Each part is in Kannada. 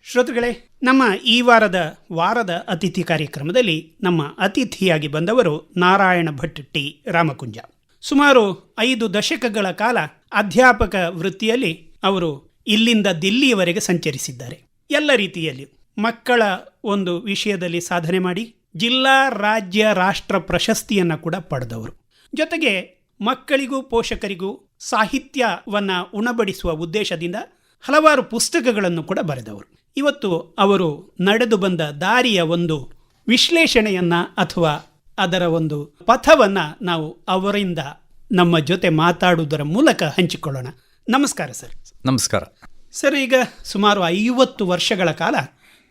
ಶ್ರೋತೃಗಳೇ, ನಮ್ಮ ಈ ವಾರದ ಅತಿಥಿ ಕಾರ್ಯಕ್ರಮದಲ್ಲಿ ನಮ್ಮ ಅತಿಥಿಯಾಗಿ ಬಂದವರು ನಾರಾಯಣ ಭಟ್ ಟಿ ರಾಮಕುಂಜ. ಸುಮಾರು 5 ದಶಕಗಳ ಕಾಲ ಅಧ್ಯಾಪಕ ವೃತ್ತಿಯಲ್ಲಿ ಅವರು ಇಲ್ಲಿಂದ ದಿಲ್ಲಿಯವರೆಗೆ ಸಂಚರಿಸಿದ್ದಾರೆ. ಎಲ್ಲ ರೀತಿಯಲ್ಲಿ ಮಕ್ಕಳ ಒಂದು ವಿಷಯದಲ್ಲಿ ಸಾಧನೆ ಮಾಡಿ ಜಿಲ್ಲಾ, ರಾಜ್ಯ, ರಾಷ್ಟ್ರ ಪ್ರಶಸ್ತಿಯನ್ನು ಕೂಡ ಪಡೆದವರು. ಜೊತೆಗೆ ಮಕ್ಕಳಿಗೂ ಪೋಷಕರಿಗೂ ಸಾಹಿತ್ಯವನ್ನು ಉಣಬಡಿಸುವ ಉದ್ದೇಶದಿಂದ ಹಲವಾರು ಪುಸ್ತಕಗಳನ್ನು ಕೂಡ ಬರೆದವರು. ಇವತ್ತು ಅವರು ನಡೆದು ಬಂದ ದಾರಿಯ ಒಂದು ವಿಶ್ಲೇಷಣೆಯನ್ನು ಅಥವಾ ಅದರ ಒಂದು ಪಥವನ್ನು ನಾವು ಅವರಿಂದ ನಮ್ಮ ಜೊತೆ ಮಾತಾಡುವುದರ ಮೂಲಕ ಹಂಚಿಕೊಳ್ಳೋಣ. ನಮಸ್ಕಾರ ಸರ್. ನಮಸ್ಕಾರ ಸರ್. ಈಗ ಸುಮಾರು 50 ವರ್ಷಗಳ ಕಾಲ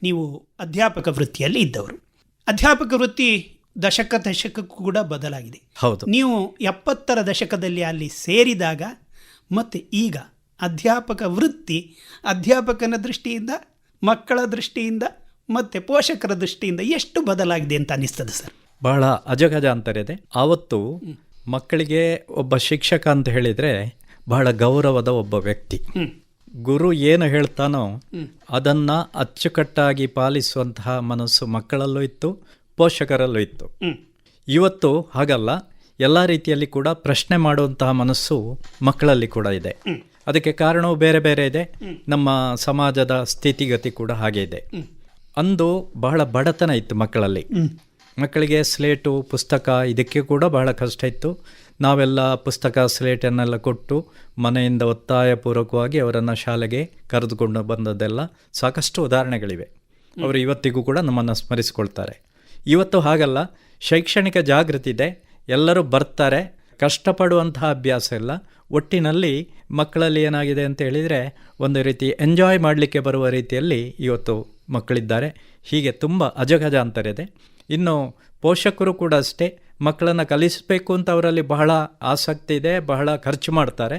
ನೀವು ಅಧ್ಯಾಪಕ ವೃತ್ತಿಯಲ್ಲಿ ಇದ್ದವರು. ಅಧ್ಯಾಪಕ ವೃತ್ತಿ ದಶಕಕ್ಕೂ ಕೂಡ ಬದಲಾಗಿದೆ. ಹೌದು. ನೀವು 70ರ ದಶಕದಲ್ಲಿ ಅಲ್ಲಿ ಸೇರಿದಾಗ ಮತ್ತು ಈಗ ಅಧ್ಯಾಪಕ ವೃತ್ತಿ ಅಧ್ಯಾಪಕನ ದೃಷ್ಟಿಯಿಂದ, ಮಕ್ಕಳ ದೃಷ್ಟಿಯಿಂದ ಮತ್ತು ಪೋಷಕರ ದೃಷ್ಟಿಯಿಂದ ಎಷ್ಟು ಬದಲಾಗಿದೆ ಅಂತ ಅನಿಸ್ತದೆ ಸರ್? ಬಹಳ ಅಜಗಜಾಂತರ ಇದೆ. ಆವತ್ತು ಮಕ್ಕಳಿಗೆ ಒಬ್ಬ ಶಿಕ್ಷಕ ಅಂತ ಹೇಳಿದರೆ ಬಹಳ ಗೌರವದ ಒಬ್ಬ ವ್ಯಕ್ತಿ. ಗುರು ಏನು ಹೇಳ್ತಾನೋ ಅದನ್ನು ಅಚ್ಚುಕಟ್ಟಾಗಿ ಪಾಲಿಸುವಂತಹ ಮನಸ್ಸು ಮಕ್ಕಳಲ್ಲೂ ಇತ್ತು, ಪೋಷಕರಲ್ಲೂ ಇತ್ತು. ಇವತ್ತು ಹಾಗಲ್ಲ. ಎಲ್ಲ ರೀತಿಯಲ್ಲಿ ಕೂಡ ಪ್ರಶ್ನೆ ಮಾಡುವಂತಹ ಮನಸ್ಸು ಮಕ್ಕಳಲ್ಲಿ ಕೂಡ ಇದೆ. ಅದಕ್ಕೆ ಕಾರಣವು ಬೇರೆ ಬೇರೆ ಇದೆ. ನಮ್ಮ ಸಮಾಜದ ಸ್ಥಿತಿಗತಿ ಕೂಡ ಹಾಗೆ ಇದೆ. ಅಂದು ಬಹಳ ಬಡತನ ಇತ್ತು ಮಕ್ಕಳಲ್ಲಿ. ಮಕ್ಕಳಿಗೆ ಸ್ಲೇಟು, ಪುಸ್ತಕ ಇದಕ್ಕೆ ಕೂಡ ಬಹಳ ಕಷ್ಟ ಇತ್ತು. ನಾವೆಲ್ಲ ಪುಸ್ತಕ ಸ್ಲೇಟನ್ನೆಲ್ಲ ಕೊಟ್ಟು ಮನೆಯಿಂದ ಒತ್ತಾಯಪೂರ್ವಕವಾಗಿ ಅವರನ್ನು ಶಾಲೆಗೆ ಕರೆದುಕೊಂಡು ಬಂದದ್ದೆಲ್ಲ ಸಾಕಷ್ಟು ಉದಾಹರಣೆಗಳಿವೆ. ಅವರು ಇವತ್ತಿಗೂ ಕೂಡ ನಮ್ಮನ್ನು ಸ್ಮರಿಸಿಕೊಳ್ತಾರೆ. ಇವತ್ತು ಹಾಗಲ್ಲ. ಶೈಕ್ಷಣಿಕ ಜಾಗೃತಿ ಇದೆ, ಎಲ್ಲರೂ ಬರ್ತಾರೆ. ಕಷ್ಟಪಡುವಂತಹ ಅಭ್ಯಾಸ ಇಲ್ಲ. ಒಟ್ಟಿನಲ್ಲಿ ಮಕ್ಕಳಲ್ಲಿ ಏನಾಗಿದೆ ಅಂತ ಹೇಳಿದರೆ ಒಂದು ರೀತಿ ಎಂಜಾಯ್ ಮಾಡಲಿಕ್ಕೆ ಬರುವ ರೀತಿಯಲ್ಲಿ ಇವತ್ತು ಮಕ್ಕಳಿದ್ದಾರೆ. ಹೀಗೆ ತುಂಬ ಅಜಗಜಾಂತರ ಇದೆ. ಇನ್ನು ಪೋಷಕರು ಕೂಡ ಅಷ್ಟೇ, ಮಕ್ಕಳನ್ನು ಕಲಿಸಬೇಕು ಅಂತ ಅವರಲ್ಲಿ ಬಹಳ ಆಸಕ್ತಿ ಇದೆ, ಬಹಳ ಖರ್ಚು ಮಾಡ್ತಾರೆ.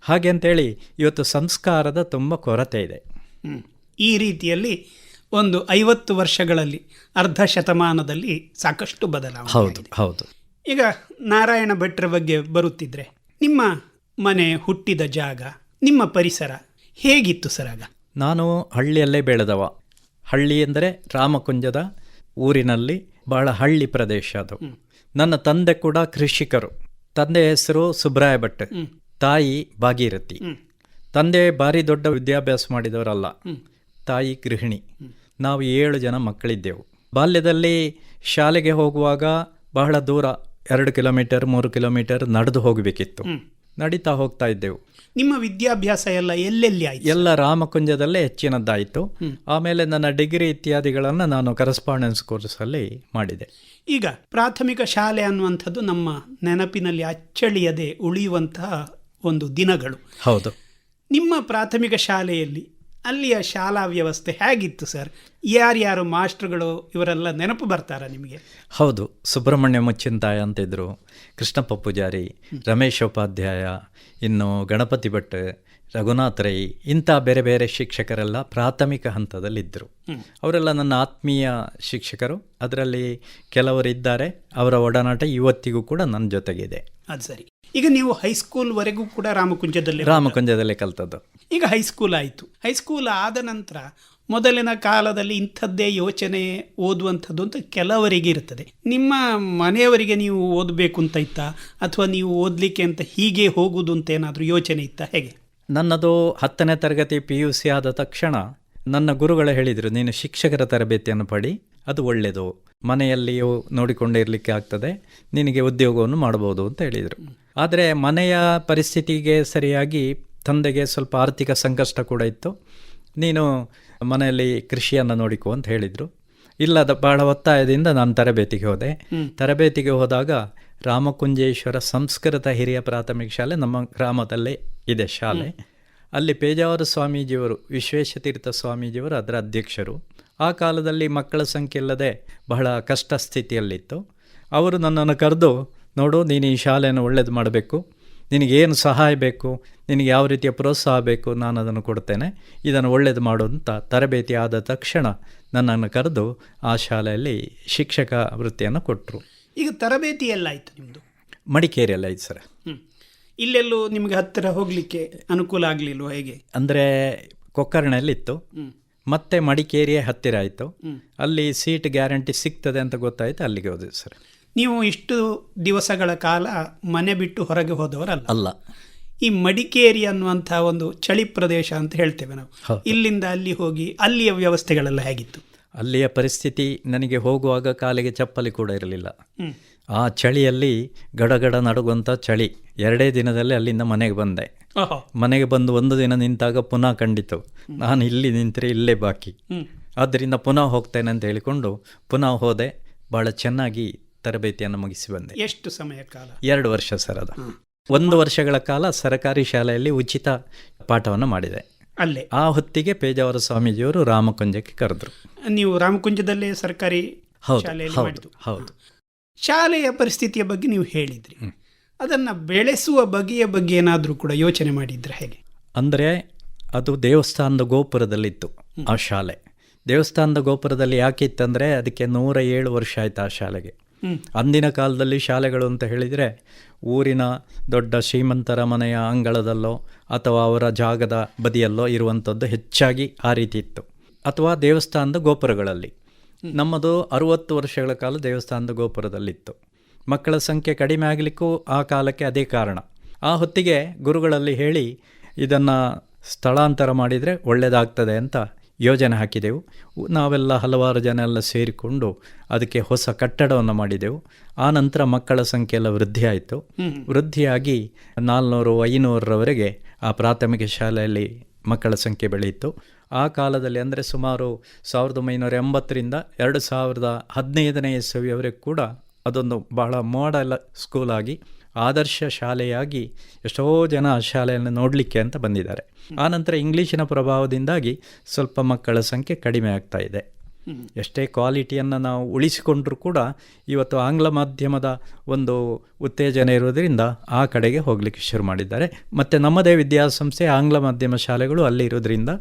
ಹಾಗೆ ಅಂತೇಳಿ ಇವತ್ತು ಸಂಸ್ಕಾರದ ತುಂಬ ಕೊರತೆ ಇದೆ. ಈ ರೀತಿಯಲ್ಲಿ ಒಂದು 50 ವರ್ಷಗಳಲ್ಲಿ, ಅರ್ಧ ಶತಮಾನದಲ್ಲಿ ಸಾಕಷ್ಟು ಬದಲಾವಣೆ. ಹೌದು ಹೌದು. ಈಗ ನಾರಾಯಣ ಭಟ್ರ ಬಗ್ಗೆ ಬರುತ್ತಿದ್ರೆ, ನಿಮ್ಮ ಮನೆ, ಹುಟ್ಟಿದ ಜಾಗ, ನಿಮ್ಮ ಪರಿಸರ ಹೇಗಿತ್ತು ಸರ್ ಆಗ? ನಾನು ಹಳ್ಳಿಯಲ್ಲೇ ಬೆಳೆದವ. ಹಳ್ಳಿ ಎಂದರೆ ರಾಮಕುಂಜದ ಊರಿನಲ್ಲಿ ಬಹಳ ಹಳ್ಳಿ ಪ್ರದೇಶ ಅದು. ನನ್ನ ತಂದೆ ಕೂಡ ಕೃಷಿಕರು. ತಂದೆ ಹೆಸರು ಸುಬ್ರಾಯ ಭಟ್, ತಾಯಿ ಭಾಗೀರಥಿ. ತಂದೆ ಭಾರಿ ದೊಡ್ಡ ವಿದ್ಯಾಭ್ಯಾಸ ಮಾಡಿದವರಲ್ಲ, ತಾಯಿ ಗೃಹಿಣಿ. ನಾವು 7 ಜನ ಮಕ್ಕಳಿದ್ದೆವು. ಬಾಲ್ಯದಲ್ಲಿ ಶಾಲೆಗೆ ಹೋಗುವಾಗ ಬಹಳ ದೂರ, 2 ಕಿಲೋಮೀಟರ್ 3 ಕಿಲೋಮೀಟರ್ ನಡೆದು ಹೋಗಬೇಕಿತ್ತು. ನಡೀತಾ ಹೋಗ್ತಾ ಇದ್ದೆವು. ನಿಮ್ಮ ವಿದ್ಯಾಭ್ಯಾಸ ಎಲ್ಲ ಎಲ್ಲೆಲ್ಲಿ ಆಯಿತು? ಎಲ್ಲ ರಾಮಕುಂಜದಲ್ಲೇ ಹೆಚ್ಚಿನದ್ದಾಯಿತು. ಆಮೇಲೆ ನನ್ನ ಡಿಗ್ರಿ ಇತ್ಯಾದಿಗಳನ್ನು ನಾನು ಕರೆಸ್ಪಾಂಡೆನ್ಸ್ ಕೋರ್ಸಲ್ಲಿ ಮಾಡಿದೆ. ಈಗ ಪ್ರಾಥಮಿಕ ಶಾಲೆ ಅನ್ನುವಂಥದ್ದು ನಮ್ಮ ನೆನಪಿನಲ್ಲಿ ಅಚ್ಚಳಿಯದೆ ಉಳಿಯುವಂತಹ ಒಂದು ದಿನಗಳು. ಹೌದು. ನಿಮ್ಮ ಪ್ರಾಥಮಿಕ ಶಾಲೆಯಲ್ಲಿ ಅಲ್ಲಿಯ ಶಾಲಾ ವ್ಯವಸ್ಥೆ ಹೇಗಿತ್ತು ಸರ್? ಯಾರ್ಯಾರು ಮಾಸ್ಟರ್ಗಳು ಇವರೆಲ್ಲ ನೆನಪು ಬರ್ತಾರಾ ನಿಮಗೆ? ಹೌದು. ಸುಬ್ರಹ್ಮಣ್ಯ ಮುಚ್ಚಿಂತಾಯ ಅಂತಿದ್ರು, ಕೃಷ್ಣಪ್ಪ ಪೂಜಾರಿ, ರಮೇಶ್ ಉಪಾಧ್ಯಾಯ, ಇನ್ನು ಗಣಪತಿ ಭಟ್, ರಘುನಾಥ್ ರೈ, ಇಂಥ ಬೇರೆ ಬೇರೆ ಶಿಕ್ಷಕರೆಲ್ಲ ಪ್ರಾಥಮಿಕ ಹಂತದಲ್ಲಿದ್ದರು. ಅವರೆಲ್ಲ ನನ್ನ ಆತ್ಮೀಯ ಶಿಕ್ಷಕರು. ಅದರಲ್ಲಿ ಕೆಲವರಿದ್ದಾರೆ, ಅವರ ಒಡನಾಟ ಇವತ್ತಿಗೂ ಕೂಡ ನನ್ನ ಜೊತೆಗಿದೆ. ಅದು ಸರಿ. ಈಗ ನೀವು ಹೈಸ್ಕೂಲ್ವರೆಗೂ ಕೂಡ ರಾಮಕುಂಜದಲ್ಲೇ ಕಲ್ತದ್ದು. ಈಗ ಹೈಸ್ಕೂಲ್ ಆಯಿತು. ಹೈಸ್ಕೂಲ್ ಆದ ನಂತರ ಮೊದಲಿನ ಕಾಲದಲ್ಲಿ ಇಂಥದ್ದೇ ಯೋಚನೆ ಓದುವಂಥದ್ದು ಅಂತ ಕೆಲವರಿಗೆ ಇರ್ತದೆ. ನಿಮ್ಮ ಮನೆಯವರಿಗೆ ನೀವು ಓದಬೇಕು ಅಂತ ಇತ್ತಾ, ಅಥವಾ ನೀವು ಓದಲಿಕ್ಕೆ ಅಂತ ಹೀಗೆ ಹೋಗುವುದು ಅಂತ ಏನಾದರೂ ಯೋಚನೆ ಇತ್ತಾ, ಹೇಗೆ? ನನ್ನದು 10ನೇ ತರಗತಿ PUC ಆದ ತಕ್ಷಣ ನನ್ನ ಗುರುಗಳು ಹೇಳಿದರು, ನೀನು ಶಿಕ್ಷಕರ ತರಬೇತಿಯನ್ನು ಪಡಿ, ಅದು ಒಳ್ಳೆಯದು, ಮನೆಯಲ್ಲಿಯೂ ನೋಡಿಕೊಂಡಿರಲಿಕ್ಕೆ ಆಗ್ತದೆ, ನಿನಗೆ ಉದ್ಯೋಗವನ್ನು ಮಾಡ್ಬೋದು ಅಂತ ಹೇಳಿದರು. ಆದರೆ ಮನೆಯ ಪರಿಸ್ಥಿತಿಗೆ ಸರಿಯಾಗಿ ತಂದೆಗೆ ಸ್ವಲ್ಪ ಆರ್ಥಿಕ ಸಂಕಷ್ಟ ಕೂಡ ಇತ್ತು. ನೀನು ಮನೆಯಲ್ಲಿ ಕೃಷಿಯನ್ನು ನೋಡಿಕೊ ಅಂತ ಹೇಳಿದರು. ಇಲ್ಲದ ಬಹಳ ಒತ್ತಾಯದಿಂದ ನಾನು ತರಬೇತಿಗೆ ಹೋದೆ. ತರಬೇತಿಗೆ ಹೋದಾಗ ರಾಮಕುಂಜೇಶ್ವರ ಸಂಸ್ಕೃತ ಹಿರಿಯ ಪ್ರಾಥಮಿಕ ಶಾಲೆ ನಮ್ಮ ಗ್ರಾಮದಲ್ಲೇ ಇದೆ ಶಾಲೆ. ಅಲ್ಲಿ ಪೇಜಾವರ ಸ್ವಾಮೀಜಿಯವರು, ವಿಶ್ವೇಶತೀರ್ಥ ಸ್ವಾಮೀಜಿಯವರು ಅದರ ಅಧ್ಯಕ್ಷರು. ಆ ಕಾಲದಲ್ಲಿ ಮಕ್ಕಳ ಸಂಖ್ಯೆ ಇಲ್ಲದೆ ಬಹಳ ಕಷ್ಟ ಸ್ಥಿತಿಯಲ್ಲಿತ್ತು. ಅವರು ನನ್ನನ್ನು ಕರೆದು, ನೋಡು, ನೀನು ಈ ಶಾಲೆಯನ್ನು ಒಳ್ಳೇದು ಮಾಡಬೇಕು, ನಿನಗೇನು ಸಹಾಯ ಬೇಕು, ನಿನಗೆ ಯಾವ ರೀತಿಯ ಪ್ರೋತ್ಸಾಹ ಬೇಕು, ನಾನು ಅದನ್ನು ಕೊಡ್ತೇನೆ, ಇದನ್ನು ಒಳ್ಳೇದು ಮಾಡು ಅಂತ ತರಬೇತಿ ಆದ ತಕ್ಷಣ ನನ್ನನ್ನು ಕರೆದು ಆ ಶಾಲೆಯಲ್ಲಿ ಶಿಕ್ಷಕ ವೃತ್ತಿಯನ್ನು ಕೊಟ್ಟರು. ಈಗ ತರಬೇತಿ ಎಲ್ಲ ಆಯಿತು ನಿಮ್ಮದು? ಮಡಿಕೇರಿಯಲ್ಲಿ ಆಯ್ತು ಸರ್. ಇಲ್ಲೆಲ್ಲೂ ನಿಮಗೆ ಹತ್ತಿರ ಹೋಗಲಿಕ್ಕೆ ಅನುಕೂಲ ಆಗಲಿಲ್ವ, ಹೇಗೆ? ಅಂದರೆ ಕೊಕ್ಕರ್ಣೆಯಲ್ಲಿತ್ತು, ಮತ್ತೆ ಮಡಿಕೇರಿಯೇ ಹತ್ತಿರ ಆಯಿತು. ಅಲ್ಲಿ ಸೀಟ್ ಗ್ಯಾರಂಟಿ ಸಿಗ್ತದೆ ಅಂತ ಗೊತ್ತಾಯಿತು, ಅಲ್ಲಿಗೆ ಹೋದ್ವಿ ಸರ್. ನೀವು ಇಷ್ಟು ದಿವಸಗಳ ಕಾಲ ಮನೆ ಬಿಟ್ಟು ಹೊರಗೆ ಹೋದವರಲ್ಲ. ಅಲ್ಲ, ಈ ಮಡಿಕೇರಿ ಅನ್ನುವಂಥ ಒಂದು ಚಳಿ ಪ್ರದೇಶ ಅಂತ ಹೇಳ್ತೇವೆ ನಾವು. ಇಲ್ಲಿಂದ ಅಲ್ಲಿ ಹೋಗಿ ಅಲ್ಲಿಯ ವ್ಯವಸ್ಥೆಗಳೆಲ್ಲ ಹೇಗಿತ್ತು? ಅಲ್ಲಿಯ ಪರಿಸ್ಥಿತಿ, ನನಗೆ ಹೋಗುವಾಗ ಕಾಲಿಗೆ ಚಪ್ಪಲಿ ಕೂಡ ಇರಲಿಲ್ಲ. ಆ ಚಳಿಯಲ್ಲಿ ಗಡಗಡ ನಡುಗುವಂಥ ಚಳಿ. 2 ದಿನದಲ್ಲಿ ಅಲ್ಲಿಂದ ಮನೆಗೆ ಬಂದೆ. ಮನೆಗೆ ಬಂದು 1 ದಿನ ನಿಂತಾಗ ಪುನಃ ಕಂಡಿತು ನಾನು ಇಲ್ಲಿ ನಿಂತರೆ ಇಲ್ಲೇ ಬಾಕಿ, ಆದ್ದರಿಂದ ಪುನಃ ಹೋಗ್ತೇನೆ ಅಂತ ಹೇಳಿಕೊಂಡು ಪುನಃ ಹೋದೆ. ಭಾಳ ಚೆನ್ನಾಗಿ ತರಬೇತಿಯನ್ನು ಮುಗಿಸಿ ಬಂದೆ. ಎಷ್ಟು ಸಮಯ ಕಾಲ? 2 ವರ್ಷ ಸರ್. ಅದು 1 ವರ್ಷಗಳ ಕಾಲ ಸರ್ಕಾರಿ ಶಾಲೆಯಲ್ಲಿ ಉಚಿತ ಪಾಠವನ್ನು ಮಾಡಿದೆ. ಅಲ್ಲೇ ಆ ಹೊತ್ತಿಗೆ ಪೇಜಾವರ ಸ್ವಾಮೀಜಿಯವರು ರಾಮಕುಂಜಕ್ಕೆ ಕರೆದ್ರು. ನೀವು ರಾಮಕುಂಜದಲ್ಲೇ ಸರ್ಕಾರಿ ಶಾಲೆಯಲ್ಲಿ ಮಾಡಿದ್ದು? ಹೌದು. ಶಾಲೆಯ ಪರಿಸ್ಥಿತಿಯ ಬಗ್ಗೆ ನೀವು ಹೇಳಿದ್ರಿ. ಅದನ್ನು ಬೆಳೆಸುವ ಬಗೆಯ ಬಗ್ಗೆ ಏನಾದರೂ ಕೂಡ ಯೋಚನೆ ಮಾಡಿದ್ರೆ ಹೇಗೆ? ಅಂದರೆ ಅದು ದೇವಸ್ಥಾನದ ಗೋಪುರದಲ್ಲಿತ್ತು ಆ ಶಾಲೆ. ದೇವಸ್ಥಾನದ ಗೋಪುರದಲ್ಲಿ ಯಾಕೆ ಇತ್ತಂದರೆ ಅದಕ್ಕೆ 107 ವರ್ಷ ಆಯಿತು ಆ ಶಾಲೆಗೆ. ಅಂದಿನ ಕಾಲದಲ್ಲಿ ಶಾಲೆಗಳು ಅಂತ ಹೇಳಿದರೆ ಊರಿನ ದೊಡ್ಡ ಶ್ರೀಮಂತರ ಮನೆಯ ಅಂಗಳದಲ್ಲೋ ಅಥವಾ ಅವರ ಜಾಗದ ಬದಿಯಲ್ಲೋ ಇರುವಂಥದ್ದು ಹೆಚ್ಚಾಗಿ ಆ ರೀತಿ ಇತ್ತು, ಅಥವಾ ದೇವಸ್ಥಾನದ ಗೋಪುರಗಳಲ್ಲಿ. ನಮ್ಮದು 60 ವರ್ಷಗಳ ಕಾಲ ದೇವಸ್ಥಾನದ ಗೋಪುರದಲ್ಲಿತ್ತು. ಮಕ್ಕಳ ಸಂಖ್ಯೆ ಕಡಿಮೆ ಆಗಲಿಕ್ಕೂ ಆ ಕಾಲಕ್ಕೆ ಅದೇ ಕಾರಣ. ಆ ಹೊತ್ತಿಗೆ ಗುರುಗಳಲ್ಲಿ ಹೇಳಿ ಇದನ್ನು ಸ್ಥಳಾಂತರ ಮಾಡಿದರೆ ಒಳ್ಳೆಯದಾಗ್ತದೆ ಅಂತ ಯೋಜನೆ ಹಾಕಿದೆವು. ನಾವೆಲ್ಲ ಹಲವಾರು ಜನ ಎಲ್ಲ ಸೇರಿಕೊಂಡು ಅದಕ್ಕೆ ಹೊಸ ಕಟ್ಟಡವನ್ನು ಮಾಡಿದೆವು. ಆ ನಂತರ ಮಕ್ಕಳ ಸಂಖ್ಯೆ ಎಲ್ಲ ವೃದ್ಧಿಯಾಯಿತು. ವೃದ್ಧಿಯಾಗಿ 400-500ರವರೆಗೆ ಆ ಪ್ರಾಥಮಿಕ ಶಾಲೆಯಲ್ಲಿ ಮಕ್ಕಳ ಸಂಖ್ಯೆ ಬೆಳೆಯಿತು. ಆ ಕಾಲದಲ್ಲಿ ಅಂದರೆ ಸುಮಾರು 1980ರಿಂದ 2015ನೇ ಇಸವಿಯವರೆಗೆ ಕೂಡ ಅದೊಂದು ಬಹಳ ಮಾಡೆಲ್ ಸ್ಕೂಲಾಗಿ, ಆದರ್ಶ ಶಾಲೆಯಾಗಿ ಎಷ್ಟೋ ಜನ ಆ ಶಾಲೆಯನ್ನು ನೋಡಲಿಕ್ಕೆ ಅಂತ ಬಂದಿದ್ದಾರೆ. ಆನಂತರ ಇಂಗ್ಲೀಷಿನ ಪ್ರಭಾವದಿಂದಾಗಿ ಸ್ವಲ್ಪ ಮಕ್ಕಳ ಸಂಖ್ಯೆ ಕಡಿಮೆ ಆಗ್ತಾ ಇದೆ. ಎಷ್ಟೇ ಕ್ವಾಲಿಟಿಯನ್ನು ನಾವು ಉಳಿಸಿಕೊಂಡ್ರೂ ಕೂಡ ಇವತ್ತು ಆಂಗ್ಲ ಮಾಧ್ಯಮದ ಒಂದು ಉತ್ತೇಜನ ಇರೋದರಿಂದ ಆ ಕಡೆಗೆ ಹೋಗಲಿಕ್ಕೆ ಶುರು ಮಾಡಿದ್ದಾರೆ. ಮತ್ತು ನಮ್ಮದೇ ವಿದ್ಯಾಸಂಸ್ಥೆ ಆಂಗ್ಲ ಮಾಧ್ಯಮ ಶಾಲೆಗಳು ಅಲ್ಲಿ ಇರೋದ್ರಿಂದ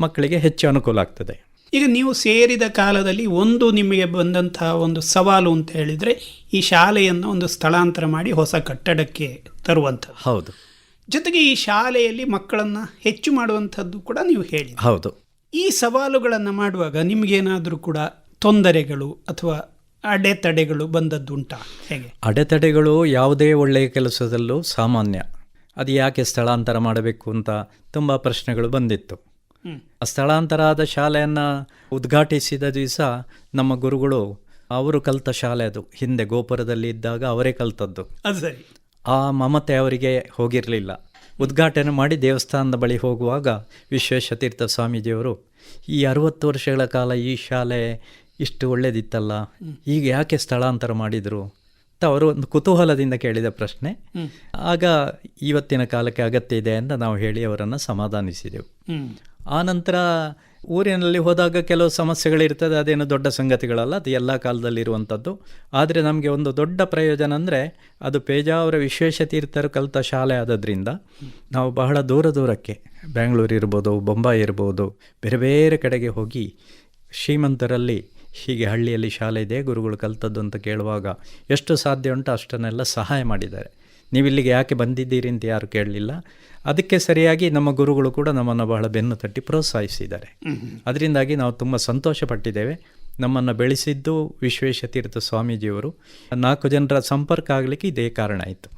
ಮಕ್ಕಳಿಗೆ ಹೆಚ್ಚು ಅನುಕೂಲ ಆಗ್ತದೆ. ಈಗ ನೀವು ಸೇರಿದ ಕಾಲದಲ್ಲಿ ಒಂದು ನಿಮಗೆ ಬಂದಂತಹ ಒಂದು ಸವಾಲು ಅಂತ ಹೇಳಿದರೆ ಈ ಶಾಲೆಯನ್ನು ಒಂದು ಸ್ಥಳಾಂತರ ಮಾಡಿ ಹೊಸ ಕಟ್ಟಡಕ್ಕೆ ತರುವಂಥದ್ದು. ಹೌದು. ಜೊತೆಗೆ ಈ ಶಾಲೆಯಲ್ಲಿ ಮಕ್ಕಳನ್ನು ಹೆಚ್ಚು ಮಾಡುವಂಥದ್ದು ಕೂಡ ನೀವು ಹೇಳಿ. ಹೌದು. ಈ ಸವಾಲುಗಳನ್ನು ಮಾಡುವಾಗ ನಿಮಗೇನಾದರೂ ಕೂಡ ತೊಂದರೆಗಳು ಅಥವಾ ಅಡೆತಡೆಗಳು ಬಂದದ್ದುಂಟಾ? ಹೇಗೆ? ಅಡೆತಡೆಗಳು ಯಾವುದೇ ಒಳ್ಳೆಯ ಕೆಲಸದಲ್ಲೂ ಸಾಮಾನ್ಯ. ಅದು ಯಾಕೆ ಸ್ಥಳಾಂತರ ಮಾಡಬೇಕು ಅಂತ ತುಂಬ ಪ್ರಶ್ನೆಗಳು ಬಂದಿತ್ತು. ಸ್ಥಳಾಂತರ ಆದ ಶಾಲೆಯನ್ನು ಉದ್ಘಾಟಿಸಿದ ದಿವಸ ನಮ್ಮ ಗುರುಗಳು, ಅವರು ಕಲಿತ ಶಾಲೆ ಅದು, ಹಿಂದೆ ಗೋಪುರದಲ್ಲಿ ಇದ್ದಾಗ ಅವರೇ ಕಲಿತದ್ದು. ಅದು ಸರಿ. ಆ ಮಮತೆ ಅವರಿಗೆ ಹೋಗಿರಲಿಲ್ಲ. ಉದ್ಘಾಟನೆ ಮಾಡಿ ದೇವಸ್ಥಾನದ ಬಳಿ ಹೋಗುವಾಗ ವಿಶ್ವೇಶತೀರ್ಥ ಸ್ವಾಮೀಜಿಯವರು, ಈ 60 ವರ್ಷಗಳ ಕಾಲ ಈ ಶಾಲೆ ಇಷ್ಟು ಒಳ್ಳೆಯದಿತ್ತಲ್ಲ, ಈಗ ಯಾಕೆ ಸ್ಥಳಾಂತರ ಮಾಡಿದರು ಅಂತ ಅವರು ಒಂದು ಕುತೂಹಲದಿಂದ ಕೇಳಿದ ಪ್ರಶ್ನೆ. ಆಗ ಇವತ್ತಿನ ಕಾಲಕ್ಕೆ ಅಗತ್ಯ ಇದೆ ಅಂತ ನಾವು ಹೇಳಿ ಅವರನ್ನು ಸಮಾಧಾನಿಸಿದೆವು. ಆನಂತರ ಊರಿನಲ್ಲಿ ಹೋದಾಗ ಕೆಲವು ಸಮಸ್ಯೆಗಳಿರ್ತದೆ, ಅದೇನು ದೊಡ್ಡ ಸಂಗತಿಗಳಲ್ಲ, ಅದು ಎಲ್ಲ ಕಾಲದಲ್ಲಿರುವಂಥದ್ದು. ಆದರೆ ನಮಗೆ ಒಂದು ದೊಡ್ಡ ಪ್ರಯೋಜನ ಅಂದರೆ ಅದು ಪೇಜಾವರ ವಿಶ್ವೇಶತೀರ್ಥರು ಕಲಿತ ಶಾಲೆ ಆದದ್ರಿಂದ ನಾವು ಬಹಳ ದೂರಕ್ಕೆ ಬೆಂಗಳೂರು ಇರ್ಬೋದು, ಬೊಂಬಾಯಿ ಇರ್ಬೋದು, ಬೇರೆ ಬೇರೆ ಕಡೆಗೆ ಹೋಗಿ ಶ್ರೀಮಂತರಲ್ಲಿ ಹೀಗೆ ಹಳ್ಳಿಯಲ್ಲಿ ಶಾಲೆ ಇದೆ, ಗುರುಗಳು ಕಲಿತದ್ದು ಅಂತ ಕೇಳುವಾಗ ಎಷ್ಟು ಸಾಧ್ಯ ಉಂಟು ಅಷ್ಟನ್ನೆಲ್ಲ ಸಹಾಯ ಮಾಡಿದ್ದಾರೆ. ನೀವು ಇಲ್ಲಿಗೆ ಯಾಕೆ ಬಂದಿದ್ದೀರಿ ಅಂತ ಯಾರು ಕೇಳಲಿಲ್ಲ. ಅದಕ್ಕೆ ಸರಿಯಾಗಿ ನಮ್ಮ ಗುರುಗಳು ಕೂಡ ನಮ್ಮನ್ನು ಬಹಳ ಬೆನ್ನು ತಟ್ಟಿ ಪ್ರೋತ್ಸಾಹಿಸಿದ್ದಾರೆ. ಅದರಿಂದಾಗಿ ನಾವು ತುಂಬ ಸಂತೋಷಪಟ್ಟಿದ್ದೇವೆ. ನಮ್ಮನ್ನು ಬೆಳೆಸಿದ್ದು ವಿಶ್ವೇಶತೀರ್ಥ ಸ್ವಾಮೀಜಿಯವರು. 4 ಜನರ ಸಂಪರ್ಕ ಆಗಲಿಕ್ಕೆ ಇದೇ ಕಾರಣ ಆಯಿತು.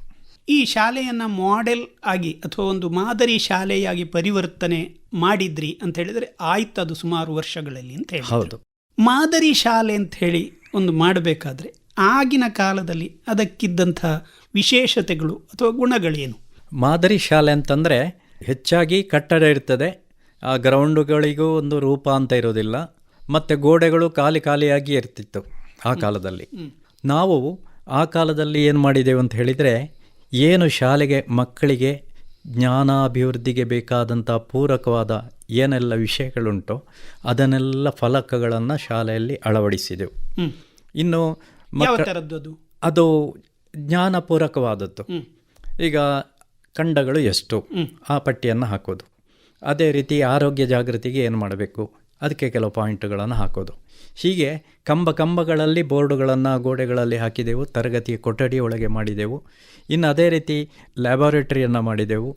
ಈ ಶಾಲೆಯನ್ನು ಮಾಡೆಲ್ ಆಗಿ ಅಥವಾ ಒಂದು ಮಾದರಿ ಶಾಲೆಯಾಗಿ ಪರಿವರ್ತನೆ ಮಾಡಿದ್ರಿ ಅಂತ ಹೇಳಿದರೆ ಆಯ್ತು, ಅದು ಸುಮಾರು ವರ್ಷಗಳಲ್ಲಿ ಅಂತ ಹೇಳಿ. ಹೌದು. ಮಾದರಿ ಶಾಲೆ ಅಂತ ಹೇಳಿ ಒಂದು ಮಾಡಬೇಕಾದ್ರೆ ಆಗಿನ ಕಾಲದಲ್ಲಿ ಅದಕ್ಕಿದ್ದಂಥ ವಿಶೇಷತೆಗಳು ಅಥವಾ ಗುಣಗಳೇನು? ಮಾದರಿ ಶಾಲೆ ಅಂತಂದರೆ ಹೆಚ್ಚಾಗಿ ಕಟ್ಟಡ ಇರ್ತದೆ, ಆ ಗ್ರೌಂಡುಗಳಿಗೂ ಒಂದು ರೂಪ ಅಂತ ಇರೋದಿಲ್ಲ, ಮತ್ತು ಗೋಡೆಗಳು ಖಾಲಿಯಾಗಿ ಇರ್ತಿತ್ತು ಆ ಕಾಲದಲ್ಲಿ. ನಾವು ಆ ಕಾಲದಲ್ಲಿ ಏನು ಮಾಡಿದೆವು ಅಂತ ಹೇಳಿದರೆ, ಏನು ಶಾಲೆಗೆ ಮಕ್ಕಳಿಗೆ ಜ್ಞಾನಾಭಿವೃದ್ಧಿಗೆ ಬೇಕಾದಂಥ ಪೂರಕವಾದ ಏನೆಲ್ಲ ವಿಷಯಗಳುಂಟೋ ಅದನ್ನೆಲ್ಲ ಫಲಕಗಳನ್ನು ಶಾಲೆಯಲ್ಲಿ ಅಳವಡಿಸಿದೆವು. ಇನ್ನು ಅದು ಜ್ಞಾನಪೂರಕವಾದದ್ದು. ಈಗ ಖಂಡಗಳು ಎಷ್ಟು, ಆ ಪಟ್ಟಿಯನ್ನು ಹಾಕೋದು. ಅದೇ ರೀತಿ ಆರೋಗ್ಯ ಜಾಗೃತಿಗೆ ಏನು ಮಾಡಬೇಕು, ಅದಕ್ಕೆ ಕೆಲವು ಪಾಯಿಂಟ್ಗಳನ್ನು ಹಾಕೋದು. ಹೀಗೆ ಕಂಬಗಳಲ್ಲಿ ಬೋರ್ಡುಗಳನ್ನು ಗೋಡೆಗಳಲ್ಲಿ ಹಾಕಿದೆವು. ತರಗತಿಯ ಕೊಠಡಿ ಒಳಗೆ ಮಾಡಿದೆವು. ಇನ್ನು ಅದೇ ರೀತಿ ಲ್ಯಾಬೊರೇಟರಿಯನ್ನು ಮಾಡಿದೆವು,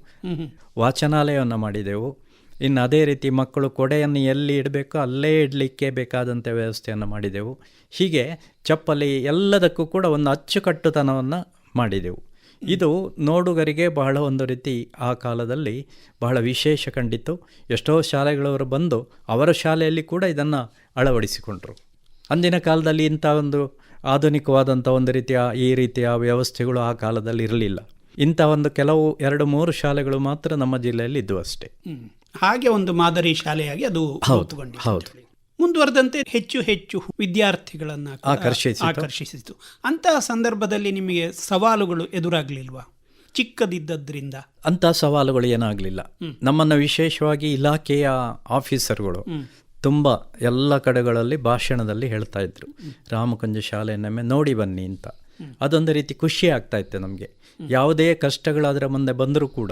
ವಾಚನಾಲಯವನ್ನು ಮಾಡಿದೆವು. ಇನ್ನು ಅದೇ ರೀತಿ ಮಕ್ಕಳು ಕೊಡೆಯನ್ನು ಎಲ್ಲಿ ಇಡಬೇಕು ಅಲ್ಲೇ ಇಡಲಿಕ್ಕೆ ಬೇಕಾದಂಥ ವ್ಯವಸ್ಥೆಯನ್ನು ಮಾಡಿದೆವು. ಹೀಗೆ ಚಪ್ಪಲಿ ಎಲ್ಲದಕ್ಕೂ ಕೂಡ ಒಂದು ಅಚ್ಚುಕಟ್ಟುತನವನ್ನು ಮಾಡಿದೆವು. ಇದು ನೋಡುಗರಿಗೆ ಬಹಳ ಒಂದು ರೀತಿ ಆ ಕಾಲದಲ್ಲಿ ಬಹಳ ವಿಶೇಷ ಕಂಡಿತ್ತು. ಎಷ್ಟೋ ಶಾಲೆಗಳವರು ಬಂದು ಅವರ ಶಾಲೆಯಲ್ಲಿ ಕೂಡ ಇದನ್ನು ಅಳವಡಿಸಿಕೊಂಡರು. ಅಂದಿನ ಕಾಲದಲ್ಲಿ ಇಂಥ ಒಂದು ಆಧುನಿಕವಾದಂಥ ಒಂದು ಈ ರೀತಿಯ ವ್ಯವಸ್ಥೆಗಳು ಆ ಕಾಲದಲ್ಲಿ ಇರಲಿಲ್ಲ. ಇಂಥ ಒಂದು ಕೆಲವು 2-3 ಶಾಲೆಗಳು ಮಾತ್ರ ನಮ್ಮ ಜಿಲ್ಲೆಯಲ್ಲಿ ಇದ್ದವು ಅಷ್ಟೇ. ಹಾಗೆ ಒಂದು ಮಾದರಿ ಶಾಲೆಯಾಗಿ ಅದು ಹೌದು. ಮುಂದುವರೆದಂತೆ ಹೆಚ್ಚು ಹೆಚ್ಚು ವಿದ್ಯಾರ್ಥಿಗಳನ್ನು ಆಕರ್ಷಿಸಿತು. ಅಂತಹ ಸಂದರ್ಭದಲ್ಲಿ ನಿಮಗೆ ಸವಾಲುಗಳು ಎದುರಾಗಲಿಲ್ವಾ? ಚಿಕ್ಕದಿದ್ದರಿಂದ ಅಂಥ ಸವಾಲುಗಳು ಏನಾಗಲಿಲ್ಲ. ನಮ್ಮನ್ನು ವಿಶೇಷವಾಗಿ ಇಲಾಖೆಯ ಆಫೀಸರ್ಗಳು ತುಂಬ ಎಲ್ಲ ಕಡೆಗಳಲ್ಲಿ ಭಾಷಣದಲ್ಲಿ ಹೇಳ್ತಾ ಇದ್ರು, ರಾಮಕುಂಜ ಶಾಲೆಯನ್ನೊಮ್ಮೆ ನೋಡಿ ಬನ್ನಿ ಅಂತ. ಅದೊಂದು ರೀತಿ ಖುಷಿ ಆಗ್ತಾ ಇತ್ತು ನಮಗೆ. ಯಾವುದೇ ಕಷ್ಟಗಳು ಅದರ ಮುಂದೆ ಬಂದರೂ ಕೂಡ